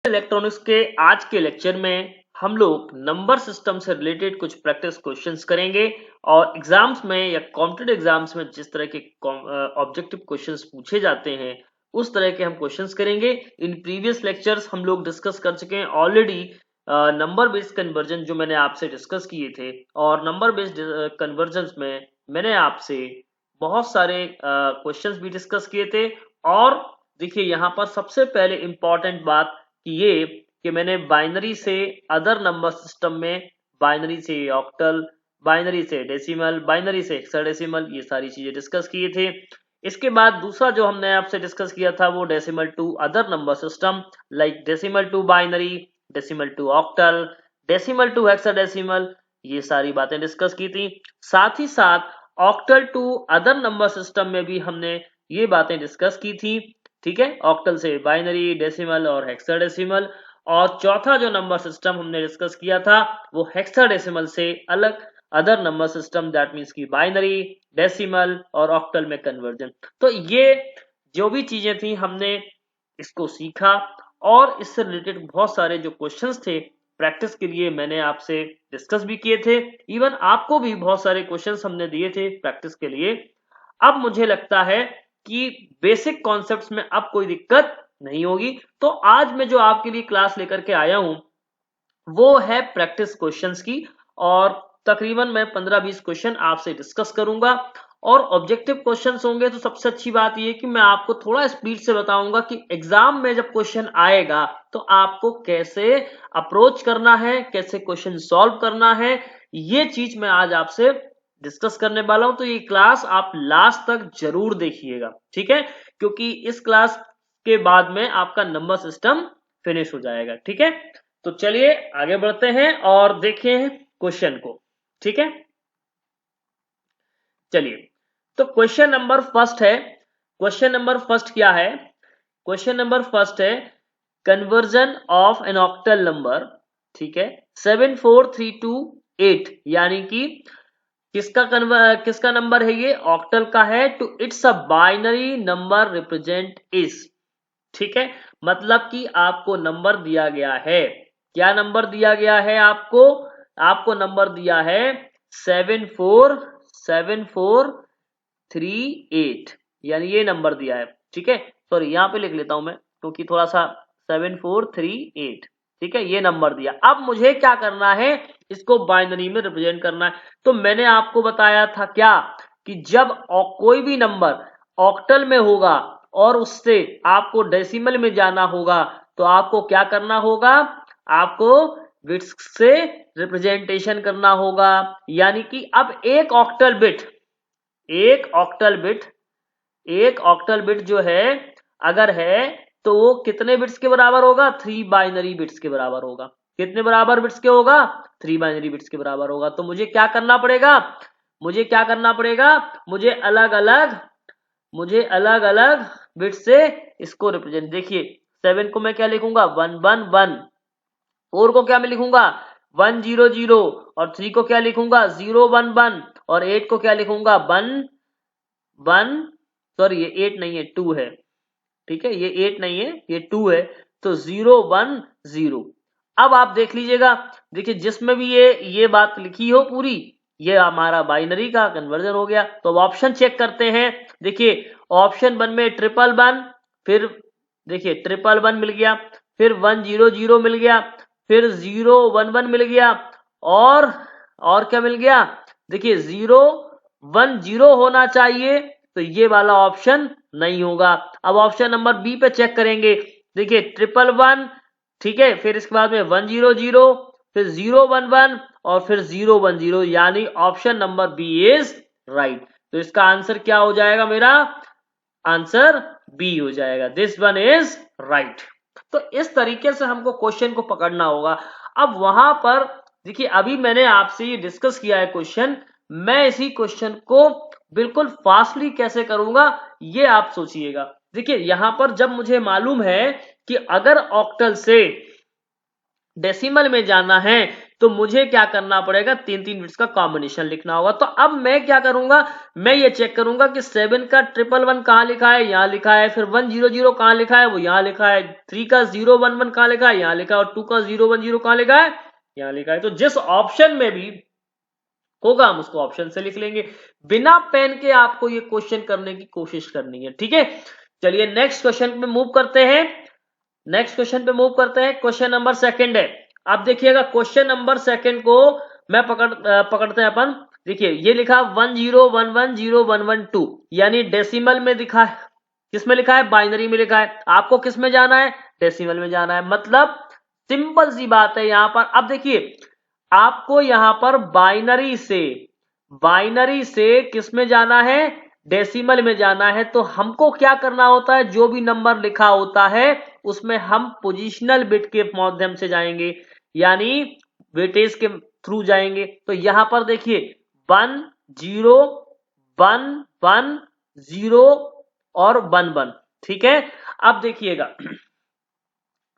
Electronics के आज के लेक्चर में हम लोग नंबर सिस्टम से रिलेटेड कुछ प्रैक्टिस क्वेश्चंस करेंगे और एग्जाम्स में या कॉम्पिटिटिव एग्जाम्स में जिस तरह के ऑब्जेक्टिव क्वेश्चंस पूछे जाते हैं उस तरह के हम क्वेश्चंस करेंगे। इन प्रीवियस लेक्चर्स हम लोग डिस्कस कर चुके हैं ऑलरेडी नंबर बेस्ड कन्वर्जन जो मैंने आपसे डिस्कस किए थे, और नंबर बेस्ड कन्वर्जन में मैंने आपसे बहुत सारे क्वेश्चंस भी डिस्कस किए थे। और देखिए यहाँ पर सबसे पहले इंपॉर्टेंट बात ये कि मैंने बाइनरी से अदर नंबर सिस्टम में, बाइनरी से ऑक्टल, बाइनरी से डेसिमल, बाइनरी से हेक्साडेसिमल, ये सारी चीजें डिस्कस किए थे। इसके बाद दूसरा जो हमने आपसे डिस्कस किया था वो decimal to other number system, like decimal to binary, decimal to octal, decimal to hexadecimal, ये सारी बातें डिस्कस की थी। साथ ही साथ octal to other number system में भी हमने ये बातें डिस्कस की थी। ठीक है, ऑक्टल से बाइनरी, डेसिमल और हेक्साडेसिमल। और चौथा जो नंबर सिस्टम हमने डिस्कस किया था वो हेक्साडेसिमल से अलग other number system, that means की बाइनरी, डेसिमल और ऑक्टल में कन्वर्जन। तो ये जो भी चीजें थी हमने इसको सीखा और इससे रिलेटेड बहुत सारे जो क्वेश्चंस थे प्रैक्टिस के लिए मैंने आपसे डिस्कस भी किए थे। इवन आपको भी बहुत सारे क्वेश्चंस हमने दिए थे प्रैक्टिस के लिए। अब मुझे लगता है कि बेसिक कॉन्सेप्ट्स में अब कोई दिक्कत नहीं होगी। तो आज मैं जो आपके लिए क्लास लेकर के आया हूं वो है प्रैक्टिस क्वेश्चंस की, और तकरीबन मैं 15-20 क्वेश्चन आपसे डिस्कस करूंगा। और ऑब्जेक्टिव क्वेश्चंस होंगे तो सबसे अच्छी बात यह कि मैं आपको थोड़ा स्पीड से बताऊंगा कि एग्जाम में जब क्वेश्चन आएगा तो आपको कैसे अप्रोच करना है, कैसे क्वेश्चन सॉल्व करना है, ये चीज मैं आज आपसे डिस्कस करने वाला हूं। तो ये क्लास आप लास्ट तक जरूर देखिएगा, ठीक है, क्योंकि इस क्लास के बाद में आपका नंबर सिस्टम फिनिश हो जाएगा। ठीक है, तो चलिए आगे बढ़ते हैं और देखें क्वेश्चन को। ठीक है, चलिए तो क्वेश्चन नंबर फर्स्ट है। क्वेश्चन नंबर फर्स्ट क्या है? क्वेश्चन नंबर फर्स्ट है conversion of an octal number, ठीक है, 74328, यानी कि किसका नंबर है ये? ऑक्टल का है। To its a binary number represent is, ठीक है, मतलब कि आपको नंबर दिया गया है। क्या नंबर दिया गया है आपको? आपको नंबर दिया है 74743, यानी ये नंबर दिया है। ठीक है, सॉरी यहां पे लिख लेता हूं मैं क्योंकि थोड़ा सा 7438, ठीक है, ये नंबर दिया। अब मुझे क्या करना है? इसको बाइनरी में रिप्रेजेंट करना है। तो मैंने आपको बताया था क्या कि जब कोई भी नंबर ऑक्टल में होगा और उससे आपको डेसिमल में जाना होगा तो आपको क्या करना होगा? आपको बिट्स से रिप्रेजेंटेशन करना होगा। यानी कि अब एक ऑक्टल बिट जो है अगर है तो वो कितने बिट्स के बराबर होगा? 3 बाइनरी बिट्स के बराबर होगा। कितने बराबर बिट्स के होगा? 3 बाइनरी बिट्स के बराबर होगा। तो मुझे क्या करना पड़ेगा? मुझे अलग अलग बिट से इसको रिप्रेजेंट, देखिए 7 को मैं क्या लिखूंगा? 111, 4 को क्या मैं लिखूंगा? 100, और 3 को क्या लिखूंगा? 011, और 8 को क्या लिखूंगा? 1 सॉरी ये 8 नहीं है, 2 है। ठीक है, ये 8 नहीं है, ये 2 है। तो 010। अब आप देख लीजिएगा, देखिए जिसमें भी ये बात लिखी हो पूरी, ये हमारा बाइनरी का कन्वर्जन हो गया। तो अब ऑप्शन चेक करते हैं। देखिए ऑप्शन 1 में 111, फिर देखिए 111 मिल गया, फिर 100 मिल गया, फिर 011 मिल गया, और क्या मिल गया? देखिए 010 होना चाहिए, तो ये वाला ऑप्शन नहीं होगा। अब ऑप्शन नंबर बी पे चेक करेंगे। देखिए 111, ठीक है, फिर इसके बाद में 100, फिर 011 और फिर 010, यानी option number B is right. तो इसका आंसर क्या हो जाएगा? मेरा आंसर बी हो जाएगा। This one is right. तो इस तरीके से हमको क्वेश्चन को पकड़ना होगा। अब वहां पर देखिए अभी मैंने आपसे ये डिस्कस किया है क्वेश्चन, मैं इसी क्वेश्चन को बिल्कुल फास्टली कैसे करूंगा ये आप सोचिएगा। देखिए यहां पर जब मुझे मालूम है कि अगर ऑक्टल से डेसिमल में जाना है तो मुझे क्या करना पड़ेगा, 3-3 बिट्स का कॉम्बिनेशन लिखना होगा। तो अब मैं क्या करूंगा, मैं ये चेक करूंगा कि 7 का 111 कहां लिखा है, यहां लिखा है, फिर 100 कहां लिखा है, वो यहां लिखा है, 3 का 011 कहां लिखा है, यहां लिखा है, और 2 का 010 कहां लिखा है, यहां लिखा है। तो जिस ऑप्शन में भी होगा हम उसको ऑप्शन से लिख लेंगे। बिना पेन के आपको ये क्वेश्चन करने की कोशिश करनी है, ठीक है। चलिए नेक्स्ट क्वेश्चन पे मूव करते हैं। क्वेश्चन नंबर सेकंड है। अब देखिएगा क्वेश्चन नंबर सेकंड को मैं पकड़ते हैं अपन। देखिए ये लिखा 101101112 यानी डेसिमल में दिखा है, किसमें लिखा है, बाइनरी में लिखा है। आपको किस में जाना है, डेसिमल में जाना है। मतलब सिंपल सी बात है यहां पर। अब देखिए आपको यहां पर बाइनरी से किस में जाना है, डेसिमल में जाना है। तो हमको क्या करना होता है, जो भी नंबर लिखा होता है उसमें हम पोजिशनल बिट के माध्यम से जाएंगे, यानी वेटेज के थ्रू जाएंगे। तो यहां पर देखिए 1 0 1 1 0 और 1 1, ठीक है। अब देखिएगा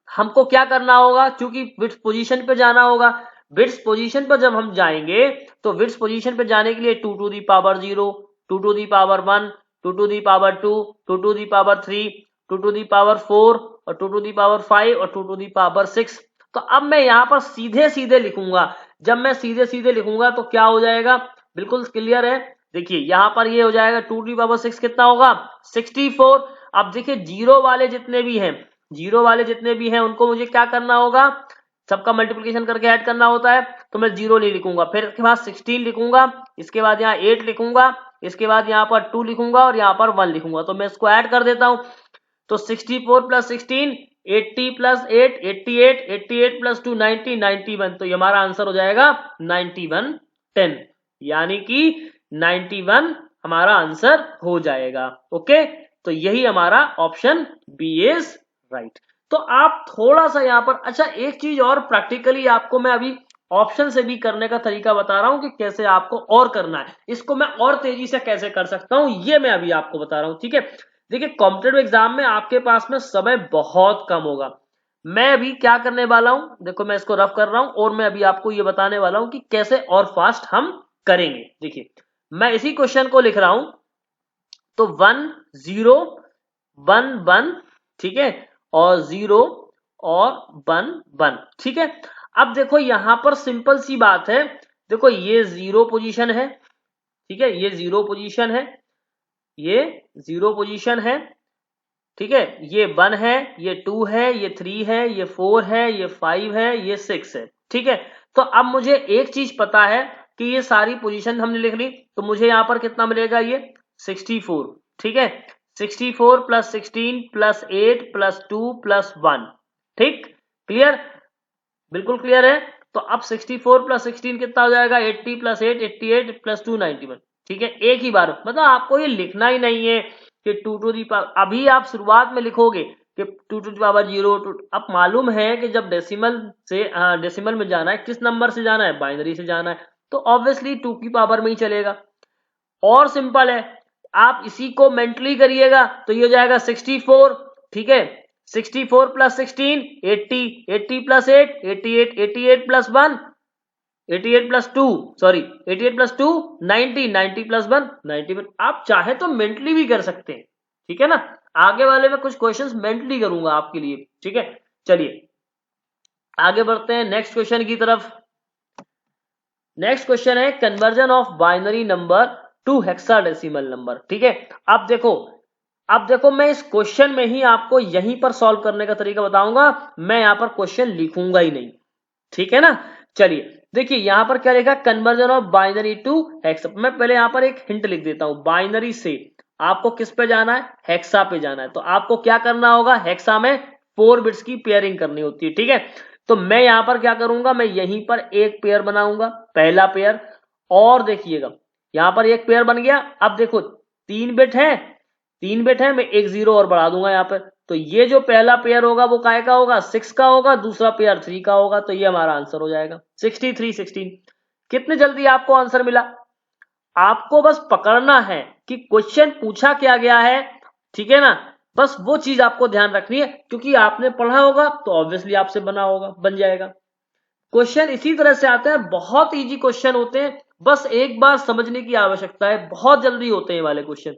हमको क्या करना होगा, क्योंकि बिट्स पोजीशन पे जाना होगा। बिट्स पोजीशन पर जब हम जाएंगे तो बिट्स पोजीशन पे जाने के लिए 2 to the power 0, 2 to the power 1, 2 to the power 2, 2 to the power 3, 2 to the power 4 और 2 टू दी पावर 5 और 2 टू दी पावर 6। तो अब मैं यहां पर सीधे सीधे लिखूंगा। जब मैं सीधे सीधे लिखूंगा तो क्या हो जाएगा, बिल्कुल क्लियर है। देखिए यहां पर ये हो जाएगा 2 टू दी पावर 6 कितना होगा, 64। अब देखिए जीरो वाले जितने भी हैं उनको मुझे क्या करना होगा, सबका मल्टीप्लिकेशन करके ऐड करना होता है। तो मैं 0 नहीं लिखूंगा, फिर इसके बाद 16 लिखूंगा, इसके बाद यहाँ 8 लिखूंगा, इसके बाद यहाँ पर 2 लिखूंगा और यहाँ पर 1 लिखूंगा। तो मैं इसको ऐड कर देता हूं। तो 64 प्लस 16 80 प्लस 8 88 88 प्लस 2 90 91। तो ये हमारा आंसर हो जाएगा 91 10, यानी कि 91 हमारा आंसर हो जाएगा। ओके, तो यही हमारा ऑप्शन बी इज राइट। तो आप थोड़ा सा यहां पर, अच्छा एक चीज और प्रैक्टिकली आपको मैं अभी ऑप्शन से भी करने का तरीका बता रहा हूं कि कैसे आपको और करना है, इसको मैं और तेजी से कैसे कर सकता हूं ये मैं अभी आपको बता रहा हूं, ठीक है। देखिए कॉम्पिटेटिव एग्जाम में आपके पास में समय बहुत कम होगा। मैं अभी क्या करने वाला हूं, देखो मैं इसको रफ कर रहा हूं और मैं अभी आपको ये बताने वाला हूं कि कैसे और फास्ट हम करेंगे। देखिए मैं इसी क्वेश्चन को लिख रहा हूं, तो 1 0 1 1, ठीक है, और 0 और 1 1, ठीक है। अब देखो यहां पर सिंपल सी बात है, देखो ये 0 पोजीशन है, ठीक है, ये 0 पोजीशन है, ये 0 पोजीशन है, ठीक है, ये 1 है, ये 2 है, ये 3 है, ये 4 है, ये 5 है, ये 6 है, ठीक है। तो अब मुझे एक चीज पता है कि ये सारी पोजीशन हमने लिख ली, तो मुझे यहां पर कितना मिलेगा, ये 64, ठीक है। 64 प्लस 16 प्लस 8 प्लस 2 प्लस 1, ठीक, क्लियर, बिल्कुल क्लियर है। तो अब 64 प्लस 16 कितना हो जाएगा, 80 प्लस 8 88 प्लस 2 91, ठीक है। एक ही बार, मतलब आपको ये लिखना ही नहीं है कि 2 टू दी पावर, अभी आप शुरुआत में लिखोगे कि 2 टू दी पावर 0 2। अब मालूम है कि जब डेसिमल में जाना है, किस नंबर से जाना है, बाइनरी से जाना है, तो ऑब्वियसली 2 की पावर में ही चलेगा। और सिंपल है, आप इसी को मेंटली करिएगा तो ये हो जाएगा 64, ठीक है। 64 plus 16 80, 80 plus 8 88, 88 plus 1 88 plus 2, sorry 88 plus 2 90, 90 plus 1 91। आप चाहे तो मेंटली भी कर सकते हैं, ठीक है ना। आगे वाले में कुछ क्वेश्चंस मेंटली करूंगा आपके लिए, ठीक है। चलिए आगे बढ़ते हैं नेक्स्ट क्वेश्चन की तरफ। नेक्स्ट क्वेश्चन है conversion of binary number to hexadecimal number, ठीक है। अब देखो मैं इस क्वेश्चन में ही आपको यहीं पर सॉल्व करने का तरीका बताऊंगा, मैं यहां पर क्वेश्चन लिखूंगा ही नहीं, ठीक है ना। चलिए देखिए यहां पर क्या लिखा, conversion of binary to hexa. मैं पहले यहां पर एक हिंट लिख देता हूं, बाइनरी से आपको किस पे जाना है, हेक्सा पे जाना है। तो आपको क्या करना होगा, हेक्सा में 4 बिट्स की पेयरिंग करनी होती है, ठीक है। तो मैं यहां पर क्या करूंगा, मैं यहीं पर एक पेयर बनाऊंगा, पहला पेयर। और देखिएगा यहां पर एक पेयर बन गया। अब देखो 3 बिट है, मैं एक 0 और बढ़ा दूंगा यहां पर। तो ये जो पहला पेयर होगा वो काय का होगा, 6 का होगा, दूसरा पेयर 3 का होगा। तो ये हमारा आंसर हो जाएगा 63 16। कितने जल्दी आपको आंसर मिला। आपको बस पकड़ना है कि क्वेश्चन पूछा क्या गया है, ठीक है ना। बस वो चीज आपको ध्यान रखनी है, क्योंकि आपने पढ़ा होगा तो ऑब्वियसली आपसे बन जाएगा। क्वेश्चन इसी तरह से आते हैं, बहुत इजी क्वेश्चन होते हैं, बस एक बार समझने की आवश्यकता है, बहुत जल्दी होते हैं ये वाले क्वेश्चन।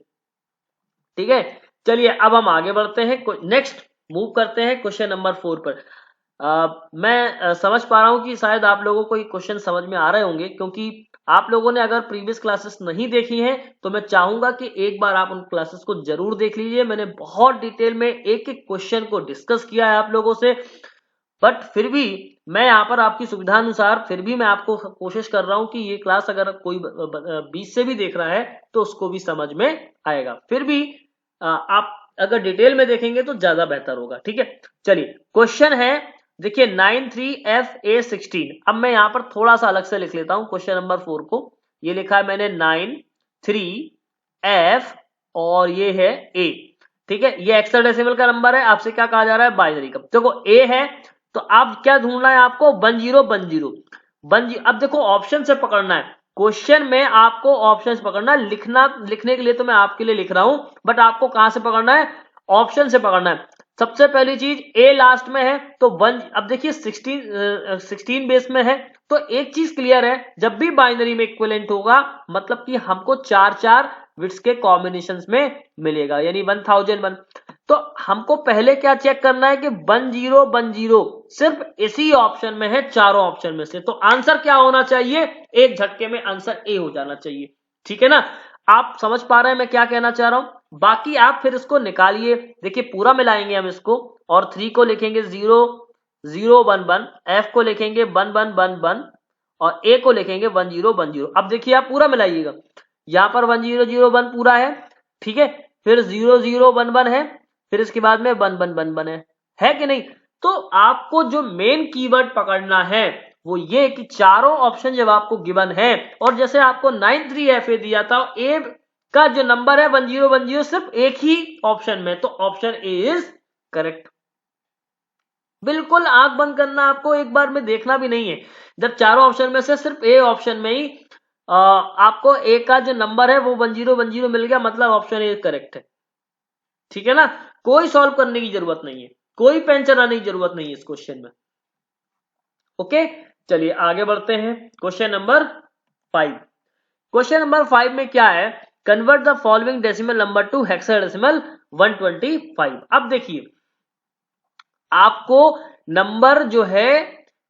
ठीक है, चलिए अब हम आगे बढ़ते हैं, नेक्स्ट मूव करते हैं क्वेश्चन नंबर 4 पर। मैं समझ पा रहा हूं कि शायद आप लोगों को ये क्वेश्चन समझ में आ रहे होंगे, क्योंकि आप लोगों ने अगर प्रीवियस क्लासेस नहीं देखी हैं तो मैं चाहूंगा कि एक बार आप उन क्लासेस को जरूर देख लीजिए। मैंने बहुत डिटेल में एक एक क्वेश्चन को डिस्कस किया है आप लोगों से, बट फिर भी मैं यहाँ पर आपकी सुविधा अनुसार फिर भी मैं आपको कोशिश कर रहा हूं कि ये क्लास अगर कोई बीच से भी देख रहा है तो उसको भी समझ में आएगा। फिर भी आप अगर डिटेल में देखेंगे तो ज्यादा बेहतर होगा। ठीक है, चलिए क्वेश्चन है, देखिए 93FA16। अब मैं यहां पर थोड़ा सा अलग से लिख लेता हूं क्वेश्चन नंबर 4 को। ये लिखा है मैंने 93F और ये है A। ठीक है, ये हेक्साडेसिमल का नंबर है, आपसे क्या कहा जा रहा है, बाइनरी का। देखो A है तो अब क्या ढूंढना है आपको, 1010। अब देखो ऑप्शन से पकड़ना है, क्वेश्चन में आपको ऑप्शन से पकड़ना है। लिखने के लिए तो मैं आपके लिए लिख रहा हूं, बट आपको कहां से पकड़ना है, ऑप्शन से पकड़ना है। सबसे पहली चीज ए लास्ट में है तो अब देखिए 16 बेस में है, तो एक चीज क्लियर है, जब भी बाइनरी में इक्विवेलेंट होगा मतलब कि हमको 4 बिट्स के कॉम्बिनेशन में मिलेगा, यानी 1001। तो हमको पहले क्या चेक करना है कि 1010 सिर्फ इसी ऑप्शन में है, चारों ऑप्शन में से, तो आंसर क्या होना चाहिए, एक झटके में आंसर ए हो जाना चाहिए। ठीक है ना, आप समझ पा रहे हैं मैं क्या कहना चाह रहा हूं। बाकी आप फिर इसको निकालिए, देखिए पूरा मिलाएंगे हम इसको, और 3 को लिखेंगे 0011, एफ को लिखेंगे 1111 और ए को लिखेंगे 1010। अब देखिए आप पूरा मिलाइएगा, यहां पर 1001 पूरा है, ठीक है, फिर 0011 है, फिर इसके बाद में 1111 है कि नहीं। तो आपको जो मेन कीवर्ड पकड़ना है वो ये कि चारों ऑप्शन जब आपको गिवन है, और जैसे आपको 93FA दिया था, ए का जो नंबर है 1010 सिर्फ एक ही ऑप्शन में, तो ऑप्शन ए इज करेक्ट। बिल्कुल आंख बंद करना, आपको एक बार में देखना भी नहीं है। जब चारों ऑप्शन में से सिर्फ ए ऑप्शन में ही आपको ए का जो नंबर है वो 1010 मिल गया, मतलब ऑप्शन ए करेक्ट है। ठीक है ना, कोई सॉल्व करने की जरूरत नहीं है, कोई पेन चलाने की जरूरत नहीं है इस क्वेश्चन में। ओके, चलिए आगे बढ़ते हैं क्वेश्चन नंबर 5। क्वेश्चन नंबर 5 में क्या है, convert the following decimal number two hexadecimal 125। अब देखिए आपको नंबर जो है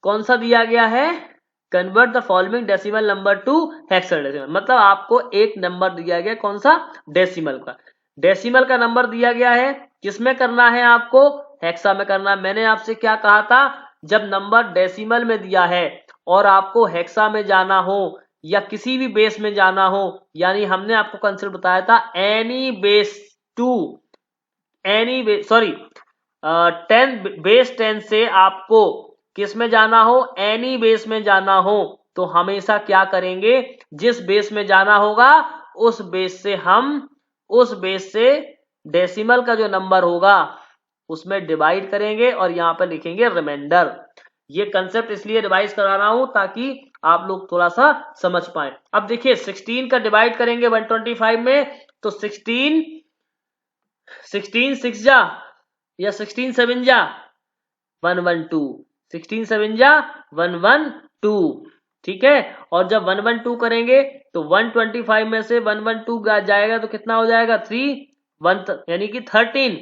कौन सा दिया गया है, convert the following decimal number two hexadecimal, मतलब आपको एक नंबर दिया गया, कौन सा, डेसिमल का। डेसिमल का नंबर दिया गया है, किसमें करना है आपको, हेक्सा में करना है। मैंने आपसे क्या कहा था, जब नंबर डेसिमल में दिया है और आपको हेक्सा में जाना हो या किसी भी बेस में जाना हो, यानी हमने आपको कंसेप्ट बताया था any base to, any base, sorry 10 से आपको किस में जाना हो, एनी बेस में जाना हो, तो हमेशा क्या करेंगे, जिस बेस में जाना होगा उस बेस से डेसिमल का जो नंबर होगा उसमें डिवाइड करेंगे और यहां पर लिखेंगे रिमाइंडर। ये कंसेप्ट इसलिए रिवाइज करा रहा हूं ताकि आप लोग थोड़ा सा समझ पाए। अब देखिए 16 का डिवाइड करेंगे 125 में, तो 16 6 जा या 16 7 जा 112, 16 7 जा 112, ठीक है। और जब 112 करेंगे तो 125 में से 112 जाएगा तो कितना हो जाएगा, 3 यानी कि 13,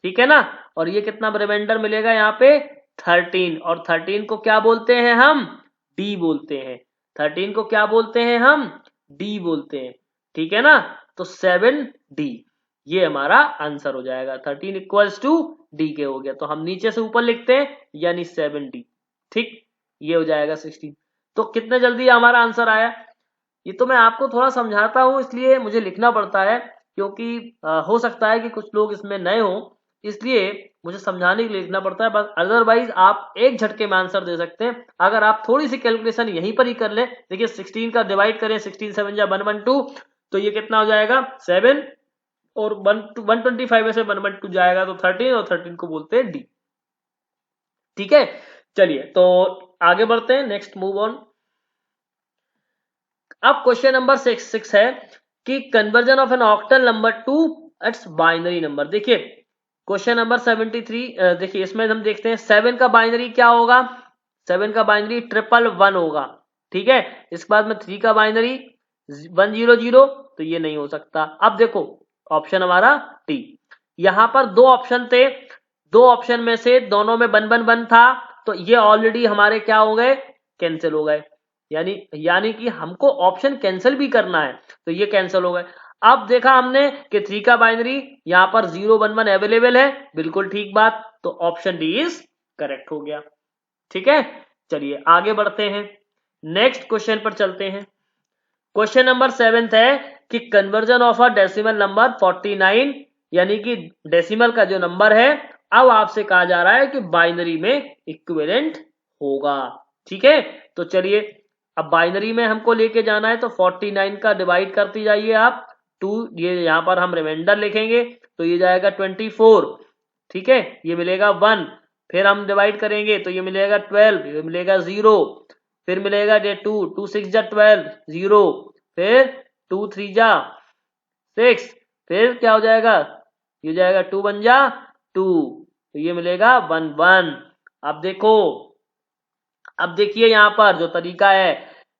ठीक है ना। और ये कितना रिमाइंडर मिलेगा यहाँ पे 13, और 13 को क्या बोलते हैं हम, डी बोलते हैं। 13 को क्या बोलते हैं हम, डी बोलते हैं, ठीक है ना। तो 7D ये हमारा आंसर हो जाएगा, 13 इक्वल्स टू डी के हो गया, तो हम नीचे से ऊपर लिखते हैं यानी 7D, ठीक, ये हो जाएगा 16। तो कितने जल्दी हमारा आंसर आया, ये तो मैं आपको थोड़ा समझाता हूं इसलिए मुझे लिखना पड़ता है, क्योंकि हो सकता है कि कुछ लोग इसमें नए हो, इसलिए मुझे समझाने के लिए लिखना पड़ता है, बस अदरवाइज आप एक झटके में आंसर दे सकते हैं अगर आप थोड़ी सी कैलकुलेशन यहीं पर ही कर ले। देखिए 16 का डिवाइड करें, 16 7 जा 112, तो ये कितना हो जाएगा 7, और 125 में से 112 जाएगा तो 13, और 13 को बोलते हैं डी, ठीक है। चलिए तो आगे बढ़ते हैं, नेक्स्ट मूव ऑन। अब क्वेश्चन नंबर 6 है कि conversion of an octal number to its binary number. देखिए क्वेश्चन नंबर 73, देखिए इसमें हम देखते हैं 7 का बाइनरी क्या होगा, 7 का बाइनरी 111 होगा, ठीक है। इसके बाद में 3 का बाइनरी 100, तो ये नहीं हो सकता। अब देखो ऑप्शन हमारा टी। यहां पर दो ऑप्शन थे, दो ऑप्शन में से दोनों में 111 था, तो ये ऑलरेडी हमारे क्या हो गए, कैंसिल हो गए। यानी कि हमको ऑप्शन कैंसिल भी करना है, तो ये कैंसिल हो गए। अब देखा हमने कि 3 का बाइनरी यहां पर 011 अवेलेबल है, बिल्कुल ठीक बात, तो ऑप्शन डी इज करेक्ट हो गया, ठीक है। चलिए आगे बढ़ते हैं, नेक्स्ट क्वेश्चन पर चलते हैं। क्वेश्चन नंबर 7 है कि conversion of a decimal number 49, यानी कि डेसिमल का जो नंबर है अब आपसे कहा जा रहा है कि बाइनरी में इक्विवेलेंट होगा, ठीक है। तो चलिए अब बाइनरी में हमको लेके जाना है, तो 49 का डिवाइड करती जाइए आप 2, ये यहां पर हम रिमाइंडर लिखेंगे, तो ये जाएगा 24, ठीक है। ये मिलेगा 1, फिर हम डिवाइड करेंगे तो ये मिलेगा 12, ये मिलेगा 0, फिर मिलेगा ये 2, 2 6 जा 12, 0, फिर 2 3 जा 6, फिर क्या हो जाएगा, ये जाएगा 2 1 जा 2, तो ये मिलेगा 1 1। अब देखिए यहाँ पर जो तरीका है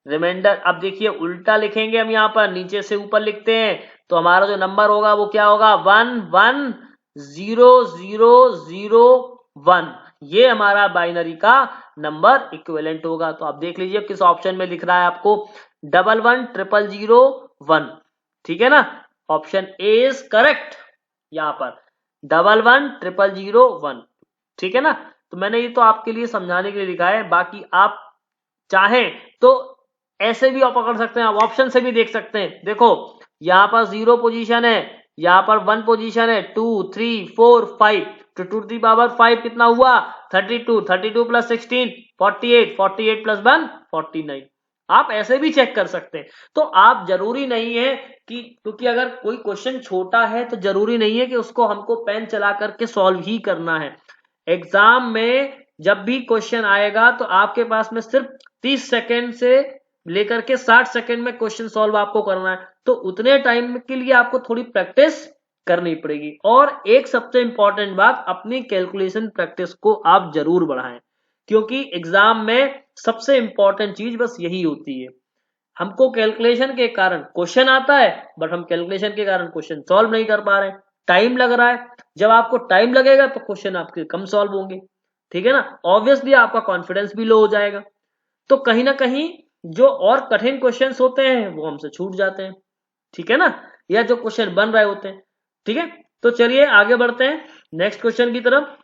रिमाइंडर, अब देखिए उल्टा लिखेंगे हम, यहाँ पर नीचे से ऊपर लिखते हैं, तो हमारा जो नंबर होगा वो क्या होगा, 1 1 0 0 0 1, ये हमारा बाइनरी का नंबर इक्विवेलेंट होगा। तो आप देख लीजिए किस ऑप्शन में लिख रहा है आपको, 1 1 0 0 1, ठीक है ना। ऑप्शन ए इज करेक्ट, यहाँ पर 1 1 0 0 1, ठीक है ना। तो मैंने ये तो आपके लिए समझाने के लिए लिखा है, बाकी आप चाहें तो ऐसे भी आप पकड़ सकते हैं, आप ऑप्शन से भी देख सकते हैं। देखो यहाँ पर 0 पोजीशन है, यहाँ पर 1 पोजीशन है, 2 3 4 5, तो 2 टू द पावर 5 कितना हुआ, 32, 32 प्लस 16 48, 48 प्लस 1 49। आप ऐसे भी चेक कर सकते हैं। तो आप जरूरी नहीं है कि, क्योंकि अगर कोई क्वेश्चन छोटा है तो जरूरी नहीं है कि उसको हमको पेन चला करके सॉल्व ही करना है। एग्जाम में जब भी क्वेश्चन आएगा तो आपके पास में सिर्फ 30 सेकेंड से लेकर के 60 सेकेंड में क्वेश्चन सॉल्व आपको करना है, तो उतने टाइम के लिए आपको थोड़ी प्रैक्टिस करनी पड़ेगी। और एक सबसे इंपॉर्टेंट बात, अपनी कैलकुलेशन प्रैक्टिस को आप जरूर बढ़ाएं, क्योंकि एग्जाम में सबसे इंपॉर्टेंट चीज बस यही होती है। हमको कैलकुलेशन के कारण क्वेश्चन आता है, बट हम कैलकुलेशन के कारण क्वेश्चन सॉल्व नहीं कर पा रहे, टाइम लग रहा है। जब आपको टाइम लगेगा तो क्वेश्चन आपके कम सॉल्व होंगे, ठीक है ना। ऑब्वियसली आपका कॉन्फिडेंस भी लो हो जाएगा, तो कहीं ना कहीं जो और कठिन क्वेश्चंस होते हैं वो हमसे छूट जाते हैं, ठीक है ना, या जो क्वेश्चन बन रहे होते हैं, ठीक है। तो चलिए आगे बढ़ते हैं नेक्स्ट क्वेश्चन की तरफ।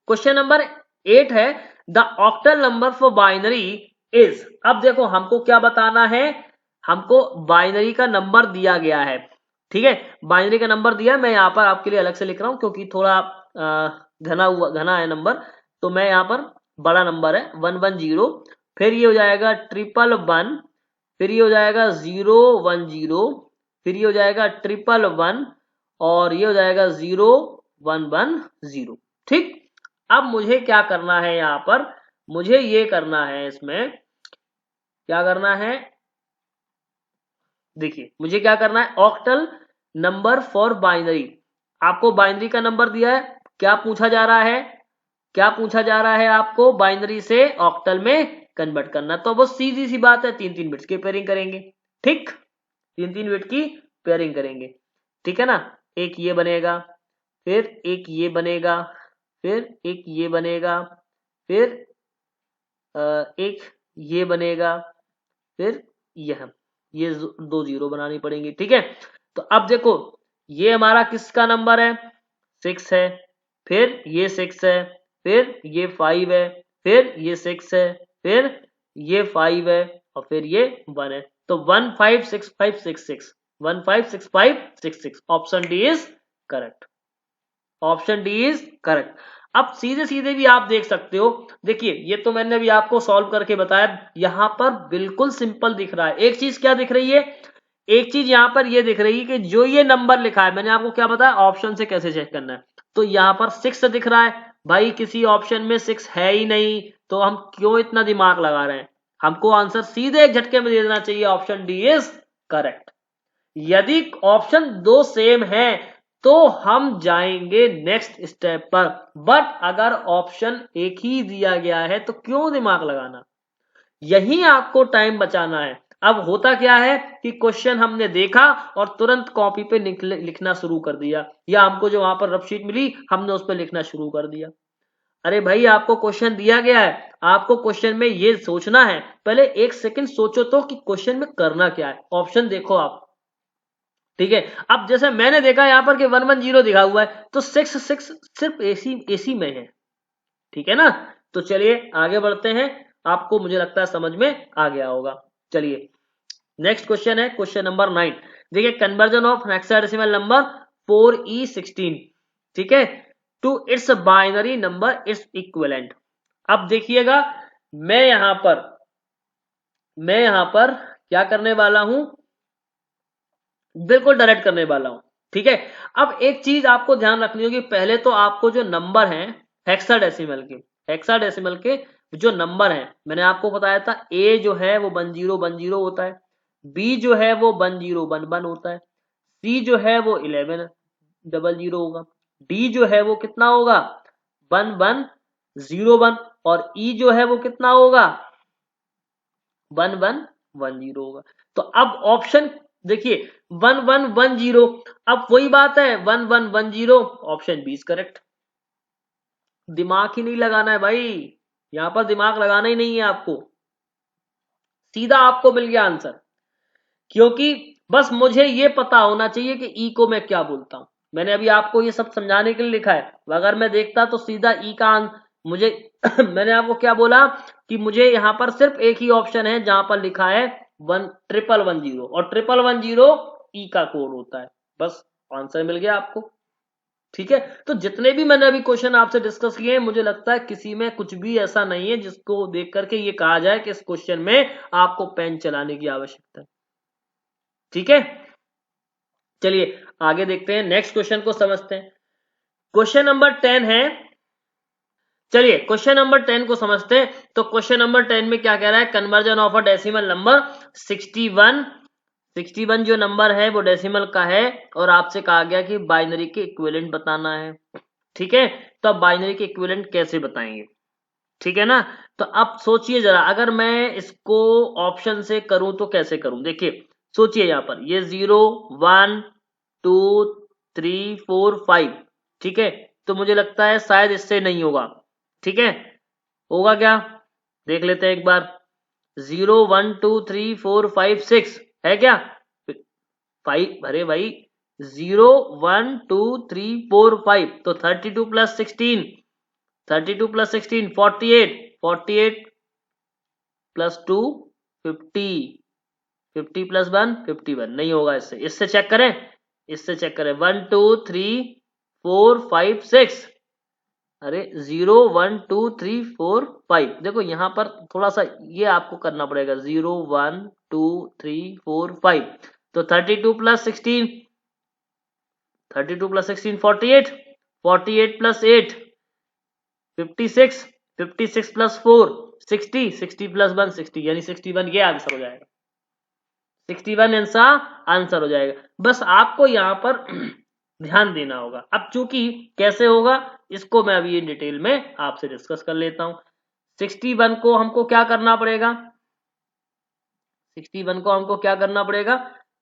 क्वेश्चन नंबर 8 है the octal number for binary is. अब देखो हमको क्या बताना है, हमको बाइनरी का नंबर दिया गया है, ठीक है। बाइनरी का नंबर दिया, मैं यहाँ पर आपके लिए अलग से लिख रहा हूं क्योंकि थोड़ा घना है नंबर, तो मैं यहाँ पर बड़ा नंबर है 110, फिर ये हो जाएगा 111, फिर ये हो जाएगा 010, फिर ये हो जाएगा 111, और ये हो जाएगा 0110, ठीक। अब मुझे क्या करना है, यहां पर मुझे ये करना है, इसमें क्या करना है, देखिए मुझे क्या करना है, ऑक्टल नंबर फॉर बाइनरी। आपको बाइनरी का नंबर दिया है, क्या पूछा जा रहा है, क्या पूछा जा रहा है, आपको बाइनरी से ऑक्टल में कन्वर्ट करना। तो बस सीधी सी बात है, 3-3 बिट्स की पेयरिंग करेंगे, ठीक, 3-3 बिट की पेयरिंग करेंगे, ठीक है ना। एक ये बनेगा, फिर एक ये बनेगा, फिर एक ये बनेगा, फिर एक ये बनेगा, फिर ये 2 जीरो बनानी पड़ेंगी, ठीक है। तो अब देखो ये हमारा किसका नंबर है, 6 है, फिर ये 6 है, फिर ये 5 है, फिर ये 6 है, फिर ये 5 है, और फिर ये 1 है। तो 156566, 156566, option D is correct, option D is correct. अब सीधे सीधे भी आप देख सकते हो, देखिए ये तो मैंने भी आपको सॉल्व करके बताया, यहां पर बिल्कुल सिंपल दिख रहा है। एक चीज क्या दिख रही है, एक चीज यहां पर ये दिख रही है कि जो ये नंबर लिखा है, मैंने आपको क्या बताया ऑप्शन से कैसे चेक करना है, तो यहां पर 6 दिख रहा है, भाई किसी ऑप्शन में 6 है ही नहीं, तो हम क्यों इतना दिमाग लगा रहे हैं, हमको आंसर सीधे एक झटके में दे देना चाहिए, ऑप्शन डी इज करेक्ट। यदि ऑप्शन दो सेम है तो हम जाएंगे नेक्स्ट स्टेप पर। बट अगर ऑप्शन एक ही दिया गया है तो क्यों दिमाग लगाना, यही आपको टाइम बचाना है। अब होता क्या है कि क्वेश्चन हमने देखा और तुरंत कॉपी पे लिखना शुरू कर दिया, या हमको जो वहां पर रफ शीट मिली हमने उस पर लिखना शुरू कर दिया। अरे भाई आपको क्वेश्चन दिया गया है, आपको क्वेश्चन में ये सोचना है, पहले एक सेकंड सोचो तो कि क्वेश्चन में करना क्या है। ऑप्शन देखो आप, ठीक है। अब जैसे मैंने देखा यहाँ पर कि 110 दिखा हुआ है, तो 6 सिर्फ एसी एसी में है, ठीक है ना। तो चलिए आगे बढ़ते हैं, आपको मुझे लगता है समझ में आ गया होगा। चलिए नेक्स्ट क्वेश्चन है क्वेश्चन नंबर 9। देखिए conversion of hexadecimal number 4E16, ठीक है, to its binary number its equivalent. अब देखिएगा मैं यहां पर क्या करने वाला हूं, बिल्कुल डायरेक्ट करने वाला हूं, ठीक है। अब एक चीज आपको ध्यान रखनी होगी, पहले तो आपको जो नंबर है हेक्साडेसिमल के जो नंबर है, मैंने आपको बताया था ए जो है वो 1010 होता है, बी जो है वो 1011 होता है, सी जो है वो 1100 होगा, डी जो है वो कितना होगा 1101, और ई जो है वो कितना होगा 1110 होगा। तो अब ऑप्शन देखिए 1110, अब वही बात है 1110, ऑप्शन बी इज करेक्ट। दिमाग ही नहीं लगाना है भाई, यहां पर दिमाग लगाना ही नहीं है आपको, सीधा आपको मिल गया आंसर। क्योंकि बस मुझे ये पता होना चाहिए कि ई को मैं क्या बोलता हूं। मैंने अभी आपको ये सब समझाने के लिए लिखा है, अगर मैं देखता तो सीधा ई का मुझे मैंने आपको क्या बोला कि मुझे यहां पर सिर्फ एक ही ऑप्शन है जहां पर लिखा है 1110, और 1110 ई का कोड होता है, बस आंसर मिल गया आपको, ठीक है। तो जितने भी मैंने अभी क्वेश्चन आपसे डिस्कस किए हैं, मुझे लगता है किसी में कुछ भी ऐसा नहीं है जिसको देख करके ये कहा जाए कि इस क्वेश्चन में आपको पेन चलाने की आवश्यकता है, ठीक है। चलिए आगे देखते हैं, नेक्स्ट क्वेश्चन को समझते हैं। क्वेश्चन नंबर 10 है, चलिए क्वेश्चन नंबर 10 को समझते हैं। तो क्वेश्चन नंबर 10 में क्या कह रहा है, conversion of a decimal number 61 जो नंबर है वो डेसिमल का है, और आपसे कहा गया कि बाइनरी के इक्विवेलेंट बताना है, ठीक है। तो अब बाइनरी के इक्विवेलेंट कैसे बताएंगे, ठीक है ना। तो अब सोचिए जरा, अगर मैं इसको ऑप्शन से करूं तो कैसे करूं, देखिए सोचिए यहां पर ये 0 1 2 3 4 5, ठीक है। तो मुझे लगता है शायद इससे नहीं होगा, ठीक है। होगा क्या, देख लेते हैं एक बार। 0 1 2 3 4 5 6 है क्या, 5, अरे भाई 0 1 2 3 4 5, तो 32 प्लस 16 48 प्लस 2 50 50 प्लस 1 51, नहीं होगा इससे, इससे चेक करें, 1 2 3 4 5 6, अरे 0 1 2 3 4 5, देखो यहां पर थोड़ा सा ये आपको करना पड़ेगा, 0 1 2 3 4 5, तो 32 प्लस 16 48 48 प्लस 8 56 56 प्लस 4 60 60 प्लस 1 60, यानी 61 ये आंसर हो जाएगा, 61 आंसर हो जाएगा। बस आपको यहां पर ध्यान देना होगा। अब चूंकि कैसे होगा इसको मैं अभी इन डिटेल में आपसे डिस्कस कर लेता हूं। 61 को हमको क्या करना पड़ेगा, 61 को हमको क्या करना पड़ेगा,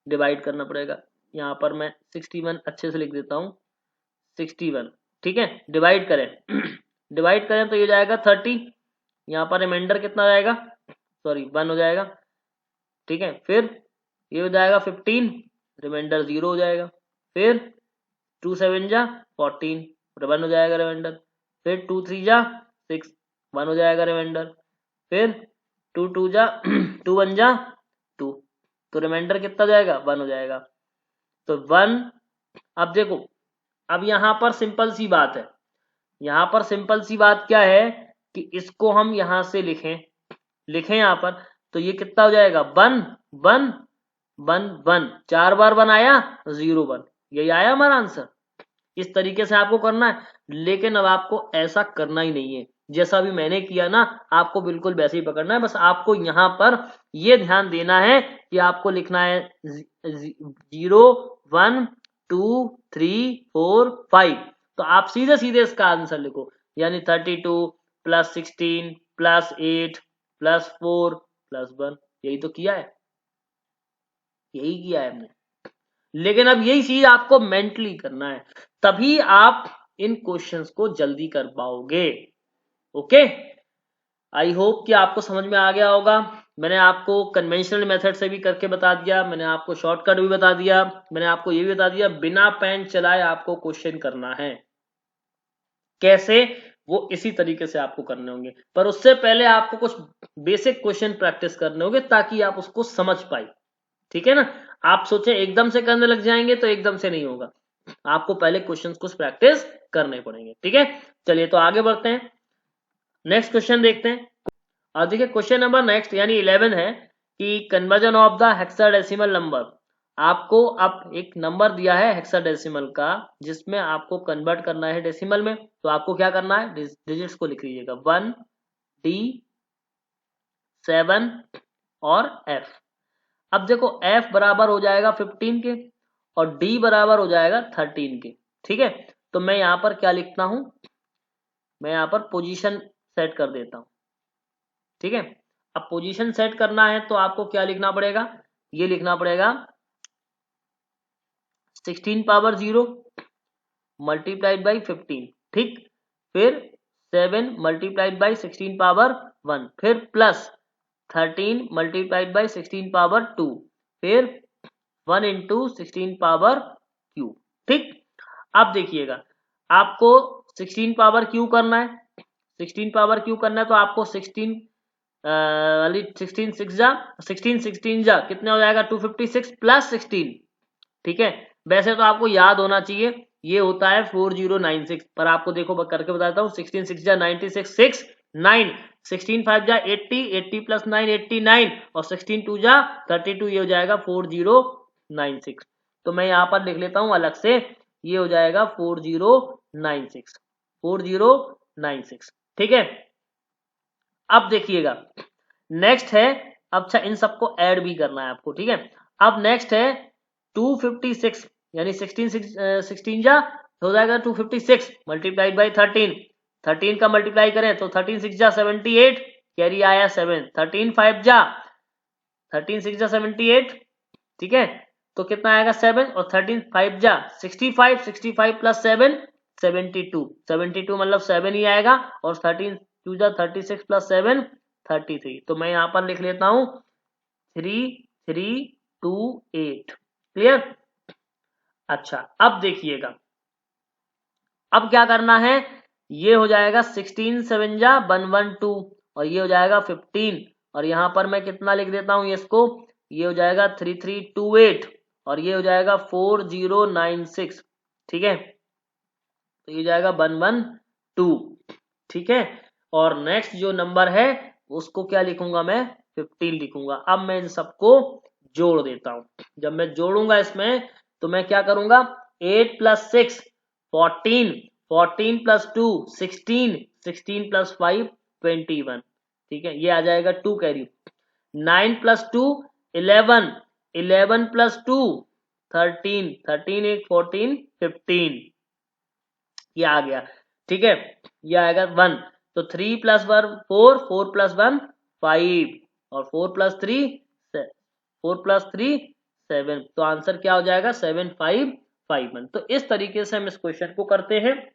डिवाइड करना पड़ेगा। यहां पर मैं 61 अच्छे से लिख देता हूं, 61, ठीक है। डिवाइड करें डिवाइड करें तो ये जाएगा 30, यहाँ पर रिमाइंडर कितना जाएगा, सॉरी 1 हो जाएगा, ठीक है। फिर ये हो जाएगा 15, रिमाइंडर 0 हो जाएगा। फिर 2 7 जा 14, 1 हो जाएगा रिमाइंडर। फिर 2 3 जा 6, 1 हो जाएगा रिमाइंडर। फिर 2 2 जा 2 1 जा 2, तो रिमाइंडर कितना जाएगा 1 हो जाएगा। तो 1, अब देखो, अब यहां पर सिंपल सी बात है, यहां पर सिंपल सी बात क्या है कि इसको हम यहां से लिखें यहां पर, तो ये कितना हो जाएगा 1 1 1 1, 4 बार 1 आया 0 1, यही आया हमारा आंसर। इस तरीके से आपको करना है, लेकिन अब आपको ऐसा करना ही नहीं है, जैसा भी मैंने किया ना आपको बिल्कुल वैसे ही पकड़ना है। बस आपको यहां पर ये ध्यान देना है कि आपको लिखना है 0 1 2 3 4 5। तो आप सीधे सीधे इसका आंसर लिखो, यानी 32 प्लस 16 प्लस 8 प्लस 4 प्लस 1। यही तो किया है, यही किया है हमने। लेकिन अब यही चीज आपको मेंटली करना है, तभी आप इन क्वेश्चंस को जल्दी कर पाओगे। ओके, आई होप कि आपको समझ में आ गया होगा। मैंने आपको कन्वेंशनल मेथड से भी करके बता दिया, मैंने आपको शॉर्टकट भी बता दिया, मैंने आपको ये भी बता दिया बिना पेन चलाए आपको क्वेश्चन करना है कैसे, वो इसी तरीके से आपको करने होंगे। पर उससे पहले आपको कुछ बेसिक क्वेश्चन प्रैक्टिस करने होंगे ताकि आप उसको समझ पाए। ठीक है ना, आप सोचे एकदम से करने लग जाएंगे तो एकदम से नहीं होगा, आपको पहले क्वेश्चंस को प्रैक्टिस करने पड़ेंगे। ठीक है, चलिए तो आगे बढ़ते हैं, नेक्स्ट क्वेश्चन देखते हैं। और देखिए क्वेश्चन नंबर नेक्स्ट यानी 11 है कि conversion of the hexadecimal number. आपको अब एक नंबर दिया है हेक्साडेसिमल का, जिसमें आपको कन्वर्ट करना है डेसिमल में। तो आपको क्या करना है, डिजिट्स को लिख लीजिएगा 1 D 7 और F। अब देखो F बराबर हो जाएगा 15 के और D बराबर हो जाएगा 13 के। ठीक है, तो मैं यहां पर क्या लिखता हूं, मैं यहां पर पोजीशन सेट कर देता हूं। ठीक है, अब पोजीशन सेट करना है तो आपको क्या लिखना पड़ेगा, ये लिखना पड़ेगा 16 पावर 0 मल्टीप्लाइड बाई 15। ठीक, फिर 7 मल्टीप्लाइड बाई 16 पावर 1, फिर प्लस 13 मल्टीप्लाइड बाई 16 पावर 2, फिर 1 इंटू 16 पावर क्यू। ठीक, अब देखिएगा आपको 16 पावर क्यू करना है, 16 पावर क्यू करना है तो आपको 16 16 16 जा कितने हो जाएगा 256 प्लस 16। ठीक है, वैसे तो आपको याद होना चाहिए, ये होता है 4096, पर आपको देखो करके बताता हूँ। 16 6 जा 96 6 9, 16 5 जा 80 80 प्लस 9 89 और 16 2 जा 32, ये हो जाएगा 4096। तो मैं यहाँ पर लिख लेता हूँ अलग से, ये हो जाएगा 4096 4096। ठीक है, अब देखिएगा नेक्स्ट है, अच्छा इन सबको ऐड भी करना है आपको। ठीक है, अब नेक्स्ट है 256 यानी 16 जा हो जाएगा 256 मल्टीप्लाइड बाई 13, 13 का मल्टीप्लाई करें तो 13 6 जा 78, कैरी आया 7, 13 5 जा 13 6 जा 78। ठीक है, तो कितना आएगा 7 और 13 5 जा 65, 65 प्लस 7 72, 72 मतलब 7 ही आएगा और 13 2 जा 36 प्लस 7 33। तो मैं यहां पर लिख लेता हूं 3328। क्लियर, अच्छा अब देखिएगा अब क्या करना है, ये हो जाएगा 16 7 जा 112 और ये हो जाएगा 15 और यहां पर मैं कितना लिख देता हूं इसको, ये हो जाएगा 3328 और ये हो जाएगा 4096। ठीक है, तो ये जाएगा 112। ठीक है, और नेक्स्ट जो नंबर है उसको क्या लिखूंगा मैं 15 लिखूंगा। अब मैं इन सबको जोड़ देता हूं, जब मैं जोड़ूंगा इसमें तो मैं क्या करूंगा 8 प्लस 6 14, 14 प्लस 2 16, 16 प्लस 5 21। ठीक है, ये आ जाएगा 2 कैरी। 9 प्लस 2 11, 11 प्लस 2 13, 13 1 14 15, ये आ गया। ठीक है, ये आएगा 1, तो 3 प्लस 1 4, 4 प्लस 1 5 और 4 प्लस 3 7। तो आंसर क्या हो जाएगा 7551। तो इस तरीके से हम इस क्वेश्चन को करते हैं।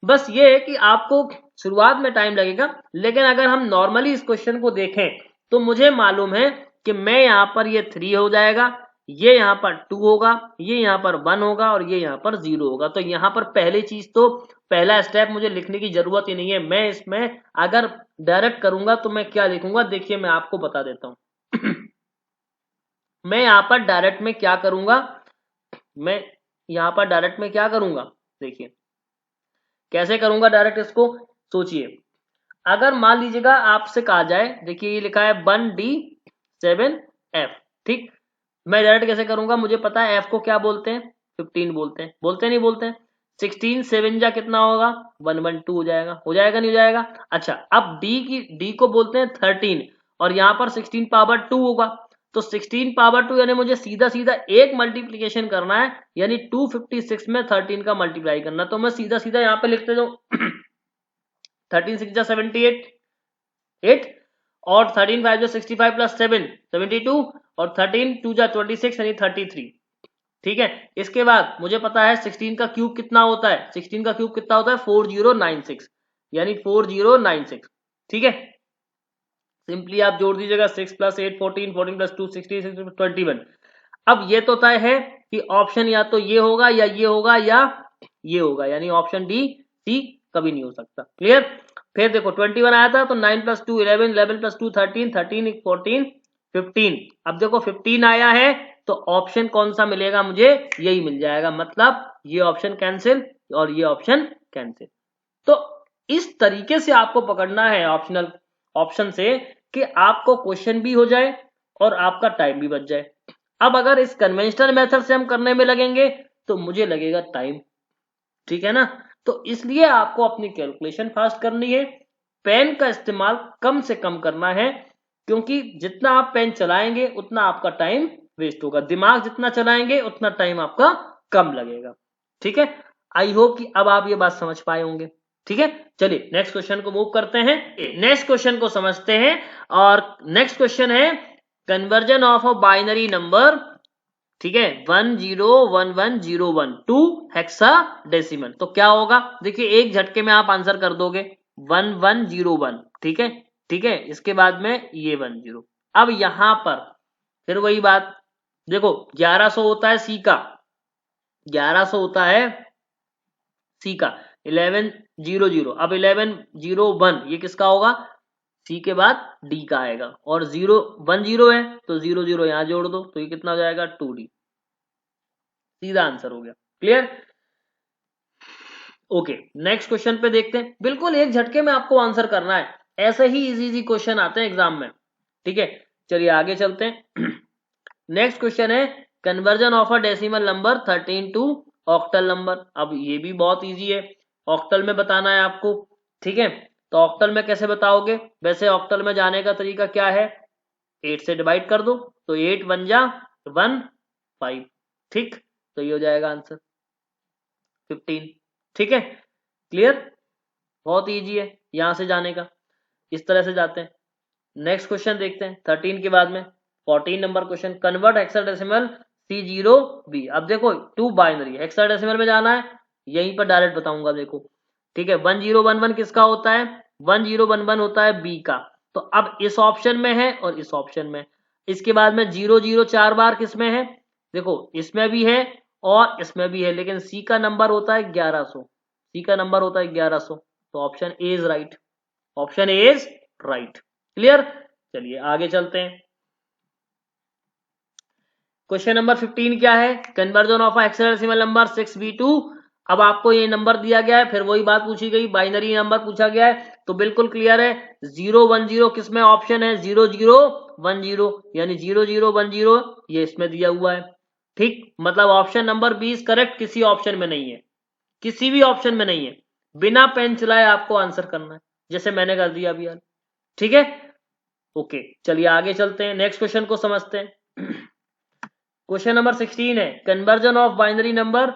बस ये है कि आपको शुरुआत में टाइम लगेगा, लेकिन अगर हम नॉर्मली इस क्वेश्चन को देखें तो मुझे मालूम है कि मैं यहां पर ये 3 हो जाएगा, ये यहां पर 2 होगा, ये यहां पर 1 होगा और ये यहां पर 0 होगा। तो यहां पर पहली चीज तो पहला स्टेप मुझे लिखने की जरूरत ही नहीं है। मैं इसमें अगर डायरेक्ट करूंगा तो मैं क्या लिखूंगा, देखिए मैं आपको बता देता हूं। मैं यहां पर डायरेक्ट में क्या करूंगा, मैं यहां पर डायरेक्ट में क्या करूंगा, देखिए कैसे करूंगा डायरेक्ट इसको। सोचिए अगर मान लीजिएगा आपसे कहा जाए, देखिए ये लिखा है 1D7F। ठीक, मैं डायरेक्ट कैसे करूंगा, मुझे पता है F को क्या बोलते हैं 15 बोलते हैं, बोलते नहीं बोलते हैं। 16 7 जा कितना होगा 112 हो जाएगा, हो जाएगा नहीं हो जाएगा। अच्छा अब D को बोलते हैं 13 और यहां पर 16 पावर 2 होगा, तो 16 पावर 2 यानी मुझे सीधा सीधा एक मल्टीप्लीकेशन करना है, यानी 256 में 13 का मल्टीप्लाई करना। तो मैं सीधा सीधा यहाँ पे लिखते जाऊँ 13 6 जा 78 8 और 13 5 जा 65 प्लस 7 72 और 13 2 जा 26 यानी 33। ठीक है, इसके बाद मुझे पता है 16 का क्यूब कितना होता है, 16 का क्यूब कितना होता है 4096 यानी 4096। ठीक है, सिंपली आप जोड़ दीजिएगा 6 प्लस 8 14 14 प्लस 2 66 21। अब ये तो तय है कि ऑप्शन या तो ये होगा या ये होगा या ये होगा, यानी ऑप्शन डी सी कभी नहीं हो सकता। क्लियर। फिर देखो 21 आया था तो 9 प्लस 2 11 11 प्लस 2 13 13 14 15। अब देखो 15 आया है तो ऑप्शन कौन सा मिलेगा, मुझे यही मिल जाएगा, मतलब ये ऑप्शन कैंसिल और ये ऑप्शन कैंसिल। तो इस तरीके से आपको पकड़ना है ऑप्शनल ऑप्शन से कि आपको क्वेश्चन भी हो जाए और आपका टाइम भी बच जाए। अब अगर इस कन्वेंशनल मेथड से हम करने में लगेंगे तो मुझे लगेगा टाइम। ठीक है ना, तो इसलिए आपको अपनी कैलकुलेशन फास्ट करनी है, पेन का इस्तेमाल कम से कम करना है, क्योंकि जितना आप पेन चलाएंगे उतना आपका टाइम वेस्ट होगा, दिमाग जितना चलाएंगे उतना टाइम आपका कम लगेगा। ठीक है, आई होप कि अब आप ये बात समझ पाए होंगे। ठीक है, चलिए नेक्स्ट क्वेश्चन को मूव करते हैं, नेक्स्ट क्वेश्चन को समझते हैं। और नेक्स्ट क्वेश्चन है conversion of a binary number, ठीक है 101101 टू हेक्साडेसिमल। तो क्या होगा, देखिए एक झटके में आप आंसर कर दोगे 1101। ठीक है, ठीक है, इसके बाद में ये 10। अब यहां पर फिर वही बात, देखो 1100 होता है सी का, 1100 होता है सी का, 1100। अब 1101 ये किसका होगा, सी के बाद डी का आएगा, और 010 है तो 00 यहां जोड़ दो तो ये कितना हो जाएगा 2D। सीधा आंसर हो गया। क्लियर। ओके, नेक्स्ट क्वेश्चन पे देखते हैं। बिल्कुल एक झटके में आपको आंसर करना है, ऐसे ही इजी इजी क्वेश्चन आते हैं एग्जाम में। ठीक है, चलिए आगे चलते हैं। नेक्स्ट क्वेश्चन है conversion of a decimal number 13 to octal number. अब ये भी बहुत इजी है, ऑक्टल में बताना है आपको। ठीक है, तो ऑक्टल में कैसे बताओगे, वैसे ऑक्टल में जाने का तरीका क्या है, 8 से डिवाइड कर दो तो 8 1 जा 1 5। ठीक, तो ये हो जाएगा आंसर 15। ठीक है, क्लियर, बहुत इजी है यहां से जाने का, इस तरह से जाते हैं। नेक्स्ट क्वेश्चन देखते हैं 13 के बाद में 14 number question, convert hexadecimal C0B। अब देखो 2 बाइनरी, हेक्साडेसिमल में जाना है, यहीं पर डायरेक्ट बताऊंगा। देखो ठीक है, 1011 किसका होता है, 1011 होता है बी का। तो अब इस ऑप्शन में है और इस ऑप्शन में, इसके बाद में 00 4 बार किसमें है, देखो इसमें भी है और इसमें भी है, लेकिन सी का नंबर होता है 1100, सी का नंबर होता है 1100, तो option A is right, option A is right. Clear, चलिए आगे चलते हैं। क्वेश्चन नंबर 15 क्या है, conversion of hexadecimal number 6B2। अब आपको ये नंबर दिया गया है, फिर वही बात पूछी गई, बाइनरी नंबर पूछा गया है, तो बिल्कुल क्लियर है 010 किसमें ऑप्शन है 0010, यानी 0010 ये इसमें दिया हुआ है। ठीक, मतलब ऑप्शन नंबर 20 करेक्ट, किसी ऑप्शन में नहीं है, किसी भी ऑप्शन में नहीं है। बिना पेन चलाए आपको आंसर करना है, जैसे मैंने कर दिया अभी यार। ठीक है, ओके, चलिए आगे चलते हैं, नेक्स्ट क्वेश्चन को समझते हैं। क्वेश्चन नंबर 16 है कन्वर्जन ऑफ बाइनरी नंबर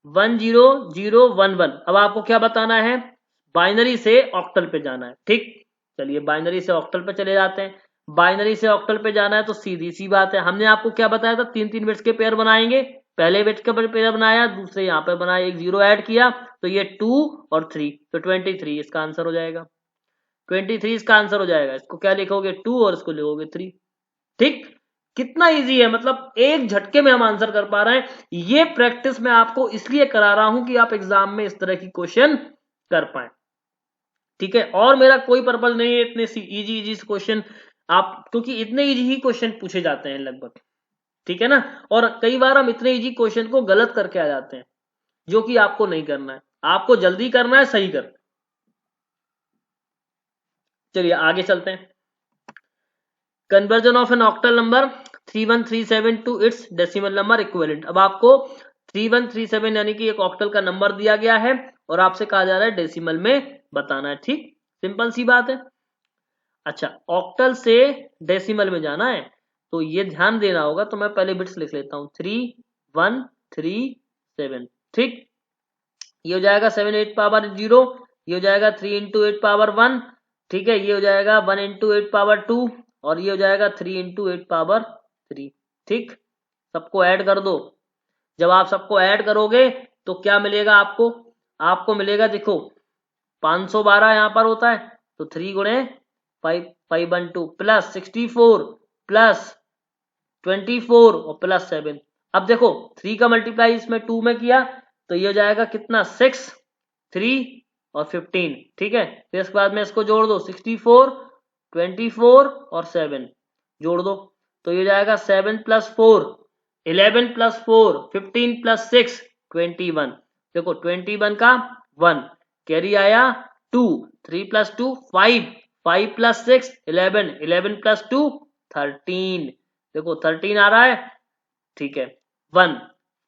10011। अब आपको क्या बताना है, बाइनरी से ऑक्टल पे जाना है। ठीक, चलिए बाइनरी से ऑक्टल पे चले जाते हैं। बाइनरी से ऑक्टल पे जाना है तो सीधी सी बात है, हमने आपको क्या बताया था, 3 बिट्स के पेयर बनाएंगे, पहले बिट्स का पेयर बनाया, दूसरे यहाँ पे बनाया, एक 0 ऐड किया तो ये 2 और 3, तो 23 इसका आंसर हो जाएगा, 23 इसका आंसर हो जाएगा। इसको क्या लिखोगे 2 और इसको लिखोगे 3। ठीक, कितना इजी है, मतलब एक झटके में हम आंसर कर पा रहे हैं। ये प्रैक्टिस मैं आपको इसलिए करा रहा हूं कि आप एग्जाम में इस तरह की क्वेश्चन कर पाए। ठीक है, और मेरा कोई पर्पज नहीं है इतने इजी इजी क्वेश्चन आप, क्योंकि इतने इजी ही क्वेश्चन पूछे जाते हैं लगभग। ठीक है ना, और कई बार हम इतने इजी क्वेश्चन को गलत करके आ जाते हैं, जो कि आपको नहीं करना है, आपको जल्दी करना है, सही कर। चलिए आगे चलते हैं। Conversion of an octal number 3137 to its decimal number equivalent. अब आपको 3137 यानी कि एक ऑक्टल का नंबर दिया गया है और आपसे कहा जा रहा है डेसिमल में बताना है। ठीक, सिंपल सी बात है। अच्छा, ऑक्टल से डेसिमल में जाना है तो ये ध्यान देना होगा। तो मैं पहले बिट्स लिख लेता हूँ 3 1 3 7। ठीक, ये हो जाएगा 7 8 पावर 0, ये हो जाएगा 3 इंटू 8 पावर 1। ठीक है, ये हो जाएगा 1 इंटू 8 पावर 2 और ये हो जाएगा 3 इंटू 8 पावर 3। ठीक, सबको ऐड कर दो। जब आप सबको ऐड करोगे तो क्या मिलेगा आपको? आपको मिलेगा, देखो 512 यहाँ पर होता है, तो 3 गुणे 512 प्लस 64 प्लस 24 और प्लस 7। अब देखो 3 का मल्टीप्लाई इसमें 2 में किया तो ये हो जाएगा कितना, 6 3 और 15। ठीक है, फिर इसके बाद में इसको जोड़ दो, 64 24 और 7 जोड़ दो, तो ये हो जाएगा 7 प्लस 4 11 प्लस 4 15 प्लस 6 21। देखो 21 का 1 कैरी आया 2, 3 प्लस 2 5, 5 प्लस 6 11, 11 प्लस 2 13। देखो 13 आ रहा है। ठीक है, 1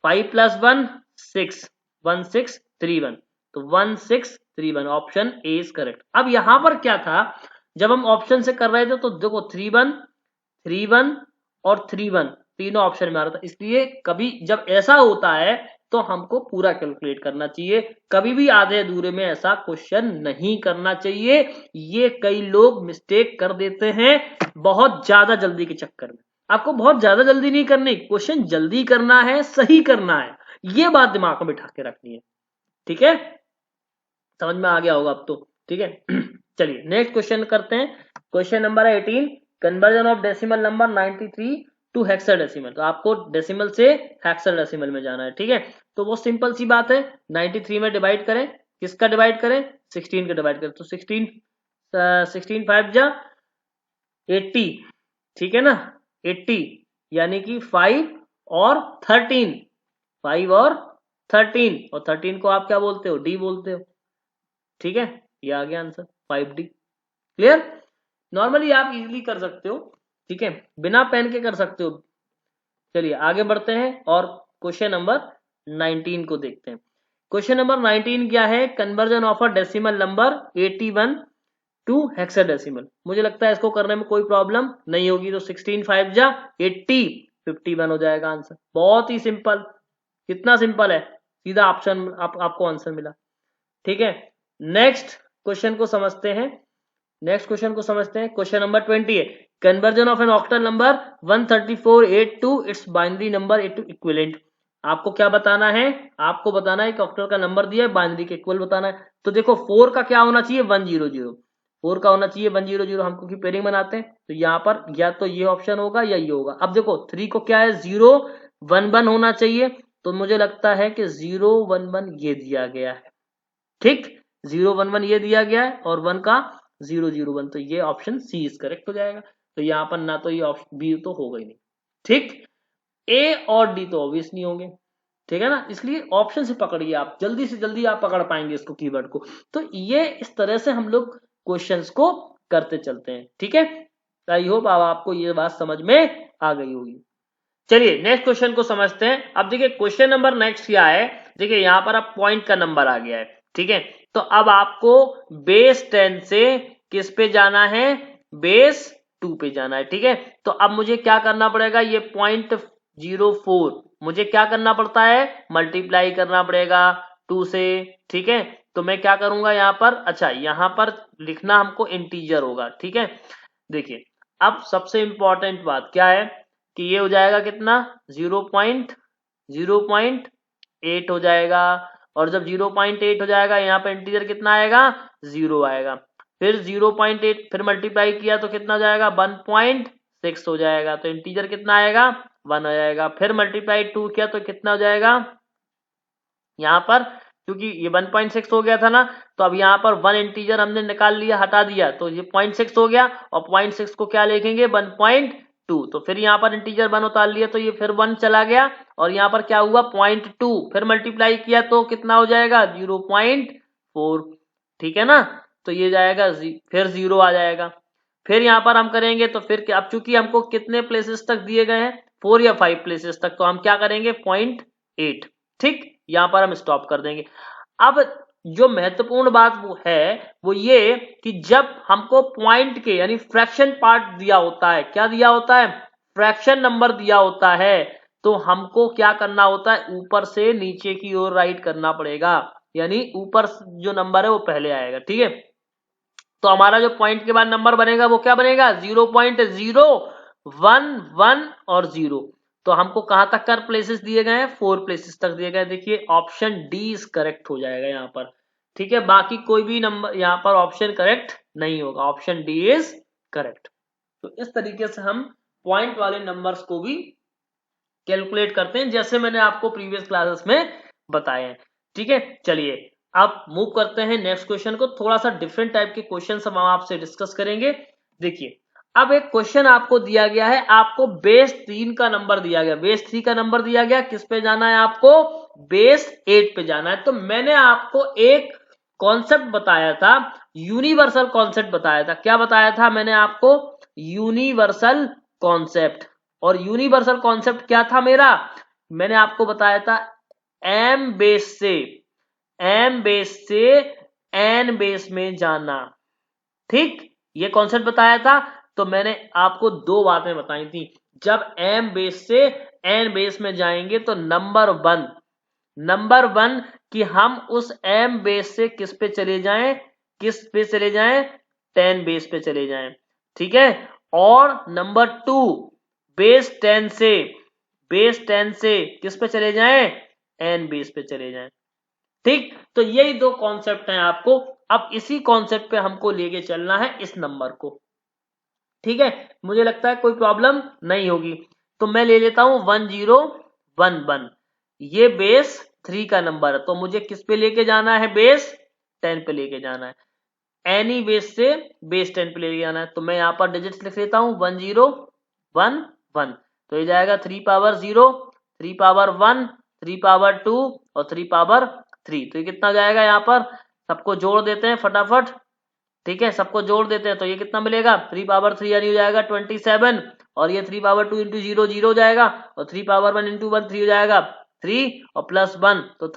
5 प्लस 1 6 1631, तो 1631 ऑप्शन ए इज करेक्ट। अब यहां पर क्या था, जब हम ऑप्शन से कर रहे थे तो देखो 31 31 और 31 तीनों ऑप्शन में आ रहा था, इसलिए कभी जब ऐसा होता है तो हमको पूरा कैलकुलेट करना चाहिए, कभी भी आधे अधूरे में ऐसा क्वेश्चन नहीं करना चाहिए। ये कई लोग मिस्टेक कर देते हैं बहुत ज्यादा जल्दी के चक्कर में। आपको बहुत ज्यादा जल्दी नहीं करनी, क्वेश्चन जल्दी करना है, सही करना है, ये बात दिमाग में बिठा के रखनी है। ठीक है, समझ में आ गया होगा अब तो। ठीक है चलिए नेक्स्ट क्वेश्चन करते हैं। Question number 18, conversion of decimal number 93 to hexadecimal. तो आपको डेसिमल से हेक्साडेसिमल में जाना है। ठीक है, तो वो सिंपल सी बात है, 93 में डिवाइड करें, किसका डिवाइड करें, 16 का डिवाइड करें, तो 16 5 जा 80। ठीक है ना, 80 यानी कि 5 और 13, 5 और 13, और 13 को आप क्या बोलते हो, डी बोलते हो। ठीक है, ये आ गया आंसर 5D। क्लियर, नॉर्मली आप इजीली कर सकते हो। ठीक है, बिना पेन के कर सकते हो। चलिए आगे बढ़ते हैं और क्वेश्चन नंबर 19 को देखते हैं। क्वेश्चन नंबर 19 क्या है, conversion of a decimal number 81 to hexadecimal. मुझे लगता है इसको करने में कोई प्रॉब्लम नहीं होगी, तो 16 5 जा 80 51 हो जाएगा आंसर। बहुत ही सिंपल, कितना सिंपल है, सीधा ऑप्शन आपको आंसर मिला। ठीक है, नेक्स्ट क्वेश्चन को समझते हैं। क्वेश्चन नंबर 20 है, conversion of an octal number 134 to its binary number to equivalent. आपको क्या बताना है, आपको बताना है कि ऑक्टल का नंबर दिया है, बाइनरी के इक्वल बताना है। तो देखो 4 का क्या होना चाहिए, 100, 4 का होना चाहिए 100, हम क्योंकि पेयरिंग बनाते हैं, तो यहाँ पर या तो ये ऑप्शन होगा या ये होगा। अब देखो 3 को क्या है, 0 1 1 होना चाहिए, तो मुझे लगता है कि 0 1 1 ये दिया गया है। ठीक, 0 1 1 ये दिया गया है और 1 का 0 0 1, तो ये ऑप्शन सी इज करेक्ट हो जाएगा। तो यहाँ पर ना तो ये ऑप्शन बी तो होगा ही नहीं। ठीक, ए और डी तो ऑब्वियस नहीं होंगे। ठीक है ना, इसलिए ऑप्शन से पकड़िए आप, जल्दी से जल्दी आप पकड़ पाएंगे इसको, कीवर्ड को। तो ये इस तरह से हम लोग क्वेश्चंस को करते चलते हैं। ठीक है, आई होप अब आपको ये बात समझ में आ गई होगी। चलिए नेक्स्ट क्वेश्चन को समझते हैं। अब देखिए क्वेश्चन नंबर नेक्स्ट क्या है, देखिए यहाँ पर अब पॉइंट का नंबर आ गया है। ठीक है, तो अब आपको बेस 10 से किस पे जाना है, बेस 2 पे जाना है। ठीक है, तो अब मुझे क्या करना पड़ेगा, ये 0.04 मुझे क्या करना पड़ता है, मल्टीप्लाई करना पड़ेगा 2 से। ठीक है, तो मैं क्या करूंगा यहाँ पर, अच्छा यहाँ पर लिखना हमको इंटीजर होगा। ठीक है, देखिए अब सबसे इंपॉर्टेंट बात क्या है कि ये हो जाएगा कितना, 0.8 हो जाएगा, और जब 0.8 हो जाएगा यहाँ पे इंटीजर कितना आएगा, 0 आएगा। फिर 0.8 फिर मल्टीप्लाई किया तो कितना हो जाएगा, 1.6 हो जाएगा, तो इंटीजर कितना आएगा, 1 हो जाएगा। फिर मल्टीप्लाई 2 किया तो कितना हो जाएगा, यहाँ पर क्योंकि ये 1.6 हो गया था ना, तो अब यहाँ पर 1 इंटीजर हमने निकाल लिया, हटा दिया, तो ये 0.6 हो गया, और 0.6 को क्या लिखेंगे, 1.2, तो फिर यहाँ पर इंटीजर 1 उतार लिया, तो ये फिर 1 चला गया, और यहाँ पर क्या हुआ 0.2, फिर मल्टीप्लाई किया तो कितना हो जाएगा, 0.4। ठीक है ना, तो ये जाएगा फिर 0 आ जाएगा। फिर यहाँ पर हम करेंगे तो फिर अब चूंकि हमको कितने प्लेसेस तक दिए गए हैं, 4 या 5 प्लेसेस तक, तो हम क्या करेंगे 0.8। ठीक, यहाँ पर हम स्टॉप कर देंगे। अब जो महत्वपूर्ण बात वो है वो ये कि जब हमको पॉइंट के यानी फ्रैक्शन पार्ट दिया होता है, क्या दिया होता है, फ्रैक्शन नंबर दिया होता है तो हमको क्या करना होता है, ऊपर से नीचे की ओर राइट करना पड़ेगा, यानी ऊपर जो नंबर है वो पहले आएगा। ठीक है, तो हमारा जो पॉइंट के बाद नंबर बनेगा वो क्या बनेगा, 0.011 और 0। तो हमको कहां तक कर प्लेसेस दिए गए हैं, 4 प्लेसेस तक दिए गए। देखिए ऑप्शन डी इज करेक्ट हो जाएगा यहाँ पर। ठीक है, बाकी कोई भी नंबर यहाँ पर ऑप्शन करेक्ट नहीं होगा, ऑप्शन डी इज करेक्ट। तो इस तरीके से हम पॉइंट वाले नंबर्स को भी कैलकुलेट करते हैं, जैसे मैंने आपको प्रीवियस क्लासेस में बताए हैं। ठीक है, चलिए अब मूव करते हैं नेक्स्ट क्वेश्चन को। थोड़ा सा डिफरेंट टाइप के क्वेश्चन हम आपसे डिस्कस करेंगे। देखिए अब एक क्वेश्चन आपको दिया गया है, आपको बेस 3 का नंबर दिया गया, बेस 3 का नंबर दिया गया, किस पे जाना है आपको, बेस 8 पे जाना है। तो मैंने आपको एक कॉन्सेप्ट बताया था, यूनिवर्सल कॉन्सेप्ट बताया था। क्या बताया था मैंने आपको, यूनिवर्सल कॉन्सेप्ट। और यूनिवर्सल कॉन्सेप्ट क्या था मेरा, मैंने आपको बताया था एम बेस से एन बेस में जाना। ठीक, ये कॉन्सेप्ट बताया था। तो मैंने आपको 2 बातें बताई थी, जब एम बेस से एन बेस में जाएंगे तो नंबर वन कि हम उस एम बेस से किस पे चले जाएं, 10 बेस पे चले जाएं। ठीक है, और नंबर 2 बेस 10 से किस पे चले जाएं, एन बेस पे चले जाएं। ठीक, तो यही 2 कॉन्सेप्ट हैं आपको। अब इसी कॉन्सेप्ट पे हमको लेके चलना है इस नंबर को। ठीक है, मुझे लगता है कोई प्रॉब्लम नहीं होगी। तो मैं ले लेता हूं 1011, ये बेस 3 का नंबर है, तो मुझे किस पे लेके जाना है, बेस 10 पे लेके जाना है। एनी बेस से बेस 10 पे लेके जाना है। तो मैं यहाँ पर डिजिट्स लिख लेता हूं 1011, तो ये जाएगा 3 पावर 0, 3 पावर 1, 3 पावर 2 और 3 पावर 3। तो ये कितना जाएगा, यहाँ पर सबको जोड़ देते हैं फटाफट। ठीक है, सबको जोड़ देते हैं तो ये कितना मिलेगा, 3 पावर 3 यानी हो जाएगा 27, और ये 3 पावर 2 इंटू 0 0 जाएगा, और 3 पावर 1 इंटू 1 3 हो जाएगा 3, और प्लस 1 तो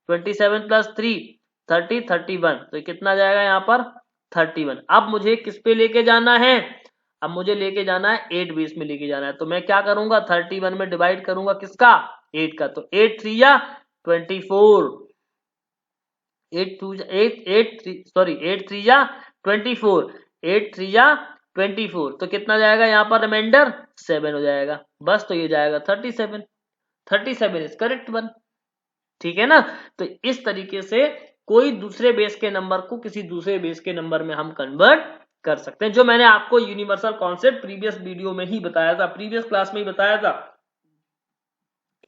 27 प्लस 3 31। तो ये कितना जाएगा यहाँ पर 31। अब मुझे किस पे लेके जाना है, अब मुझे लेके जाना है 8 बेस में लेके जाना है। तो मैं क्या करूंगा, 31 में डिवाइड करूंगा किसका, 8 का। तो 8 3 या 24, 8 3 या 24, 8 3 या 24। तो कितना जाएगा यहाँ पर, रिमाइंडर 7 हो जाएगा बस। तो ये जाएगा 37 इज करेक्ट वन। ठीक है ना, तो इस तरीके से कोई दूसरे बेस के नंबर को किसी दूसरे बेस के नंबर में हम कन्वर्ट कर सकते हैं, जो मैंने आपको यूनिवर्सल कॉन्सेप्ट प्रीवियस वीडियो में ही बताया था, प्रीवियस क्लास में ही बताया था।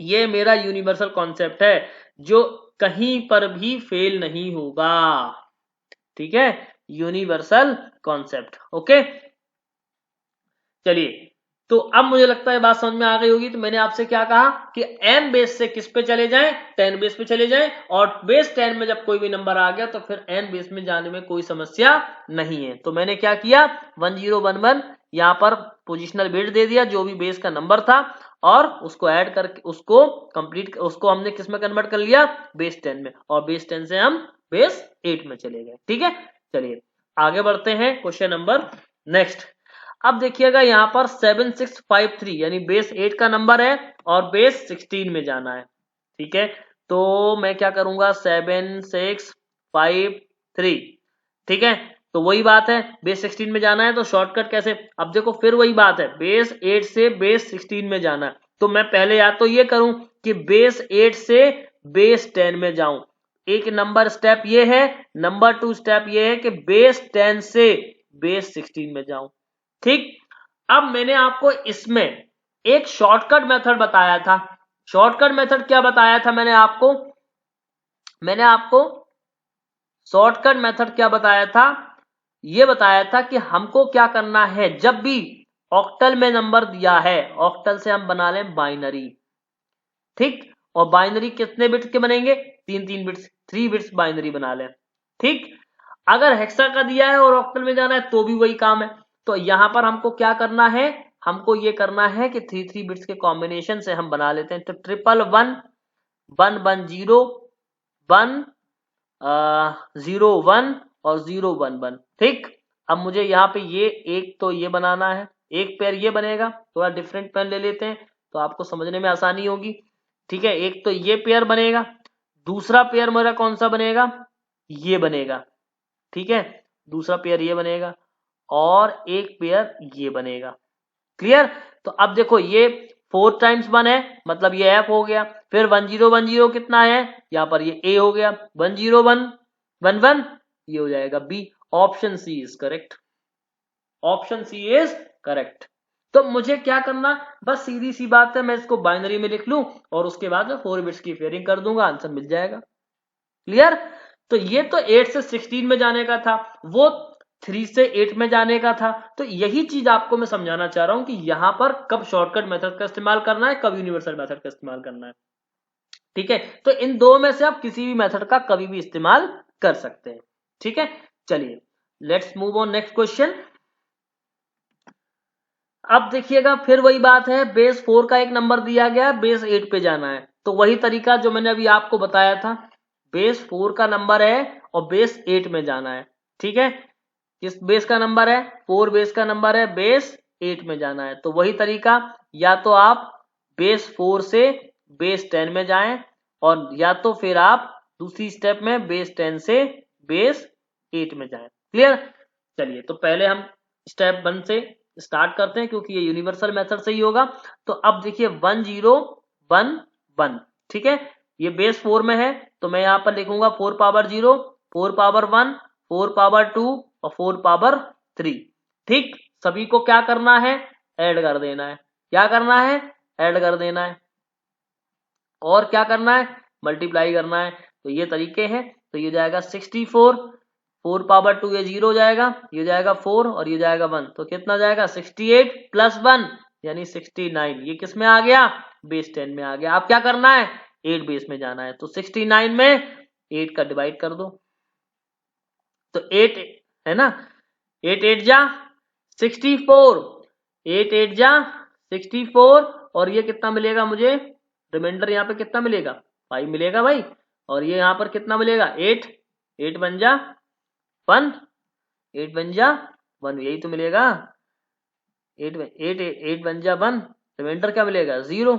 ये मेरा यूनिवर्सल कॉन्सेप्ट है जो कहीं पर भी फेल नहीं होगा। ठीक है, यूनिवर्सल कॉन्सेप्ट। ओके, चलिए तो अब मुझे लगता है बात समझ में आ गई होगी। तो मैंने आपसे क्या कहा कि एम बेस से किस पे चले जाएं, 10 बेस पे चले जाएं, और बेस 10 में जब कोई भी नंबर आ गया तो फिर एन बेस में जाने में कोई समस्या नहीं है। तो मैंने क्या किया, 1011 यहाँ पर पोजिशनल बिट दे दिया, जो भी बेस का नंबर था, और उसको ऐड करके उसको हमने किस में कन्वर्ट कर लिया, बेस 10 में, और बेस 10 से हम बेस 8 में चले गए। ठीक है, चलिए आगे बढ़ते हैं क्वेश्चन नंबर नेक्स्ट। अब देखिएगा यहाँ पर 7653 यानी बेस 8 का नंबर है और बेस 16 में जाना है। ठीक है, तो मैं क्या करूंगा, 7653। ठीक है, तो वही बात है, बेस 16 में जाना है तो शॉर्टकट कैसे, अब देखो फिर वही बात है, बेस 8 से बेस 16 में जाना है। तो मैं पहले या तो ये करूं कि बेस 8 से बेस 10 में जाऊं, एक नंबर स्टेप ये है। नंबर 2 स्टेप ये है कि बेस 10 से बेस 16 में जाऊं। ठीक, अब मैंने आपको इसमें एक शॉर्टकट मेथड बताया था। शॉर्टकट मेथड क्या बताया था मैंने आपको शॉर्टकट मेथड क्या बताया था, ये बताया था कि हमको क्या करना है, जब भी ऑक्टल में नंबर दिया है, ऑक्टल से हम बना लें बाइनरी। ठीक, और बाइनरी कितने बिट्स के बनेंगे, 3 बिट्स, 3 बिट्स बाइनरी बना लें। ठीक, अगर हेक्सा का दिया है और ऑक्टल में जाना है तो भी वही काम है। तो यहां पर हमको क्या करना है, हमको ये करना है कि 3 बिट्स के कॉम्बिनेशन से हम बना लेते हैं। तो 111 110 101 और 011। ठीक, अब मुझे यहाँ पे ये एक तो ये बनाना है, एक पेयर ये बनेगा, थोड़ा डिफरेंट पेन ले लेते हैं तो आपको समझने में आसानी होगी। ठीक है, एक तो ये पेयर बनेगा, दूसरा पेयर मेरा कौन सा बनेगा, ये बनेगा। ठीक है, दूसरा पेयर ये बनेगा और एक पेयर ये बनेगा। क्लियर? तो अब देखो ये 4 टाइम्स 1 है, मतलब ये एफ हो गया। फिर 1 0 1 0 कितना है, यहाँ पर ये ए हो गया। 1 0 1 1 1 ये हो जाएगा B. Option C is correct. Option C is correct. तो मुझे क्या करना, बस सीधी सी बात है, मैं इसको बाइनरी में लिख लूं और उसके बाद में 4 बिट्स की पेयरिंग कर दूंगा, आंसर मिल जाएगा। क्लियर? तो ये तो 8 से 16 में जाने का था, वो 3 से 8 में जाने का था। तो यही चीज आपको मैं समझाना चाह रहा हूं कि यहां पर कब शॉर्टकट मेथड का इस्तेमाल करना है, कब यूनिवर्सल मेथड का इस्तेमाल करना है। ठीक है, तो इन दो में से आप किसी भी मेथड का कभी भी इस्तेमाल कर सकते हैं। ठीक है, चलिए let's move on next question. अब देखिएगा फिर वही बात है, बेस 4 का एक नंबर दिया गया है, बेस 8 पे जाना है। तो वही तरीका जो मैंने अभी आपको बताया था, बेस 4 का नंबर है और बेस 8 में जाना है। ठीक है, किस बेस का नंबर है, 4 बेस का नंबर है, बेस 8 में जाना है। तो वही तरीका, या तो आप बेस 4 से बेस 10 में जाएं और या तो फिर आप दूसरी स्टेप में बेस 10 से बेस 8 में जाएं। क्लियर? चलिए तो पहले हम स्टेप 1 से स्टार्ट करते हैं क्योंकि ये यूनिवर्सल मेथड से ही होगा। तो अब देखिए 1 0 1 1। ठीक है, ये बेस 4 में है तो मैं यहां पर लिखूंगा 4 पावर 0 4 पावर 1 4 पावर 2 और 4 पावर 3। ठीक, सभी को क्या करना है, ऐड कर देना है। क्या करना है, ऐड कर देना है। और क्या करना है, मल्टीप्लाई करना है। तो ये तरीके हैं। तो ये जाएगा 64, 4 पावर 2 ये 0 जाएगा, ये जाएगा 4 और ये जाएगा 1। तो कितना जाएगा, 68 प्लस 1 यानी 69। ये किस में आ गया, बेस 10 में आ गया। अब क्या करना है, 8 बेस में जाना है। तो 69 में 8 का डिवाइड कर दो। तो 8 है ना, 8 8 जा 64, 8 8 जा 64 और ये कितना मिलेगा मुझे, रिमाइंडर यहाँ पे कितना मिलेगा, 5 मिलेगा भाई। और ये यहाँ पर कितना मिलेगा, 8 8 बन जा 1, 8 बन जा 1, यही तो मिलेगा। 8 8 8 बन जा 1, रिमाइंडर क्या मिलेगा, 0।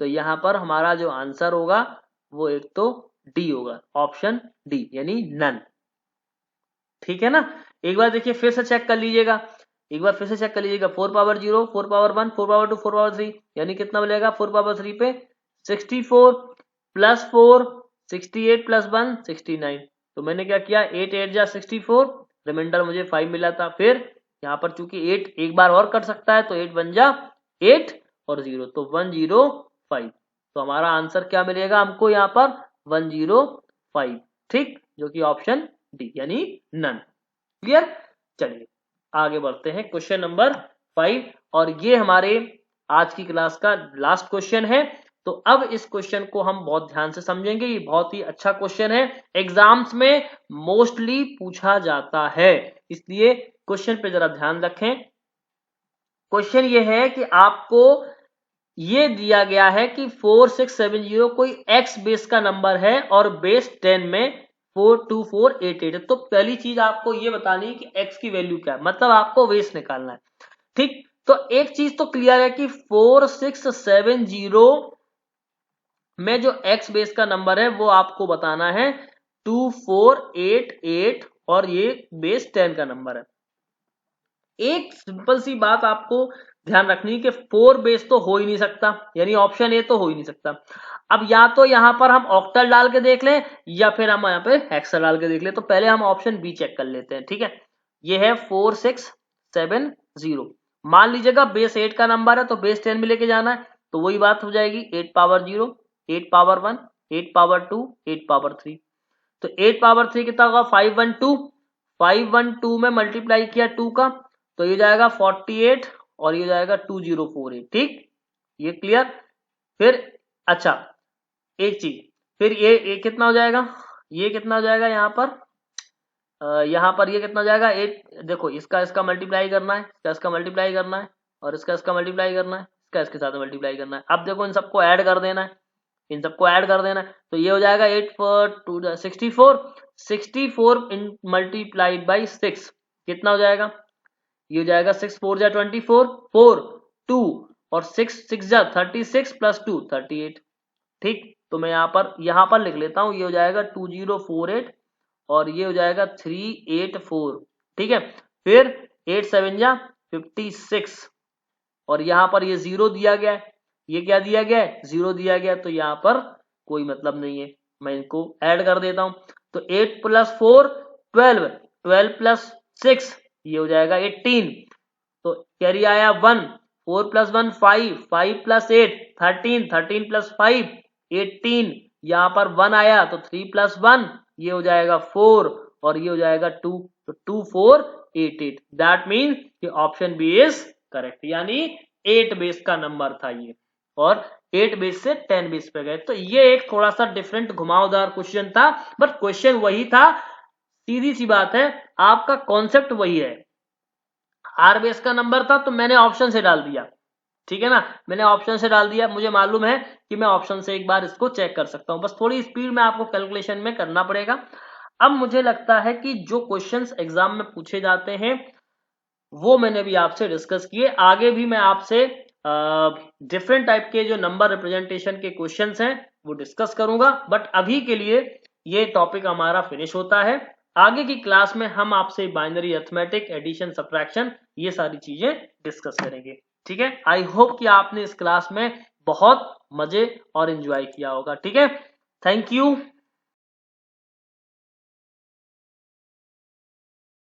तो यहाँ पर हमारा जो आंसर होगा वो एक तो डी होगा, ऑप्शन डी यानी नन। ठीक है ना, एक बार देखिए फिर से चेक कर लीजिएगा, एक बार फिर से चेक कर लीजिएगा। 4 पावर 0 4 पावर 1 4 पावर 2 4 पावर 3 यानी कितना मिलेगा, 4 पावर 3 पे 64 प्लस 4 68 प्लस 1 69। तो मैंने क्या किया, 8 8 जा 64, रिमाइंडर मुझे 5 मिला था। फिर यहाँ पर चूंकि 8 एक बार और कट सकता है तो 8 बन जा 8 और 0 तो 105। तो हमारा आंसर क्या मिलेगा हमको यहाँ पर, 105। ठीक, जो कि ऑप्शन डी यानी नन। क्लियर? चलिए आगे बढ़ते हैं, क्वेश्चन नंबर 5 और ये हमारे आज की क्लास का लास्ट क्वेश्चन है। तो अब इस क्वेश्चन को हम बहुत ध्यान से समझेंगे, ये बहुत ही अच्छा क्वेश्चन है, एग्जाम्स में मोस्टली पूछा जाता है, इसलिए क्वेश्चन पे जरा ध्यान रखें। क्वेश्चन ये है कि आपको ये दिया गया है कि 4670 कोई एक्स बेस का नंबर है और बेस 10 में 42488। तो पहली चीज आपको ये बतानी है कि x की वैल्यू क्या है, मतलब आपको बेस निकालना है। ठीक, तो एक चीज तो क्लियर है कि 4670 में जो x बेस का नंबर है वो आपको बताना है 2488 और ये बेस 10 का नंबर है। एक सिंपल सी बात आपको ध्यान रखनी कि 4 बेस तो हो ही नहीं सकता, यानी ऑप्शन ए तो हो ही नहीं सकता। अब या तो यहां पर हम ऑक्टल डाल के देख लें या फिर हम यहाँ पे हेक्सा डाल के देख लें। तो पहले हम ऑप्शन बी चेक कर लेते हैं। ठीक है, ये है 4670। मान लीजिएगा बेस 8 का नंबर है तो बेस 10 में लेके जाना है, तो वही बात हो जाएगी 8 पावर 0 8 पावर 1 8 पावर 2 8 पावर 3। तो 8 पावर 3 कितना होगा, 512 512 में मल्टीप्लाई किया 2 का तो ये जाएगा 48 और ये जाएगा 2048। ठीक, ये क्लियर। फिर अच्छा एक चीज, फिर ये कितना हो जाएगा, ये कितना हो जाएगा यहाँ पर ये कितना हो जाएगा 8। देखो इसका मल्टीप्लाई करना है, इसका मल्टीप्लाई करना है और इसका मल्टीप्लाई करना है, इसके साथ मल्टीप्लाई करना है। अब देखो इन सबको ऐड कर देना है, इन सबको ऐड कर देना है। तो ये हो जाएगा 8 4 2 64 64 मल्टीप्लाइड बाई 6 कितना हो जाएगा, ये हो जाएगा 6 4 जा 24, 4 2 और 6 6 जा 36 प्लस 2 38। ठीक, तो मैं यहाँ पर लिख लेता हूँ, ये हो जाएगा 2048 और ये हो जाएगा 384। ठीक है, फिर 8 7 जा 56 और यहाँ पर ये 0 दिया गया है, ये क्या दिया गया है, 0 दिया गया, तो यहाँ पर कोई मतलब नहीं है, मैं इनको ऐड कर देता हूँ। तो 8 प्लस 4 12, 12 प्लस 6 ये हो जाएगा 18, तो कैरी आया 1, 4 प्लस 1 5, 5 प्लस 8 13, 13 प्लस 5 18, यहाँ पर 1 आया तो 3 प्लस 1 ये हो जाएगा 4 और ये हो जाएगा 2, तो 2 4 8 8, दैट मीन्स कि ऑप्शन बी इज करेक्ट, यानी 8 बेस का नंबर था ये और 8 बेस से 10 बेस पे गए। तो ये एक थोड़ा सा डिफरेंट घुमावदार क्वेश्चन था, बट क्वेश्चन वही था, सीधी सी बात है, आपका कॉन्सेप्ट वही है। आर बेस का नंबर था तो मैंने ऑप्शन से डाल दिया, ठीक है ना, मैंने ऑप्शन से डाल दिया, मुझे मालूम है कि मैं ऑप्शन से एक बार इसको चेक कर सकता हूं, बस थोड़ी स्पीड में आपको कैलकुलेशन में करना पड़ेगा। अब मुझे लगता है कि जो क्वेश्चंस एग्जाम में पूछे जाते हैं वो मैंने भी आपसे डिस्कस किए, आगे भी मैं आपसे डिफरेंट टाइप के जो नंबर रिप्रेजेंटेशन के क्वेश्चंस हैं वो डिस्कस करूंगा, बट अभी के लिए ये टॉपिक हमारा फिनिश होता है। आगे की क्लास में हम आपसे बाइनरी अरिथमेटिक, एडिशन, सब्ट्रैक्शन ये सारी चीजें डिस्कस करेंगे। ठीक है, आई होप कि आपने इस क्लास में बहुत मजे और एंजॉय किया होगा। ठीक है, थैंक यू।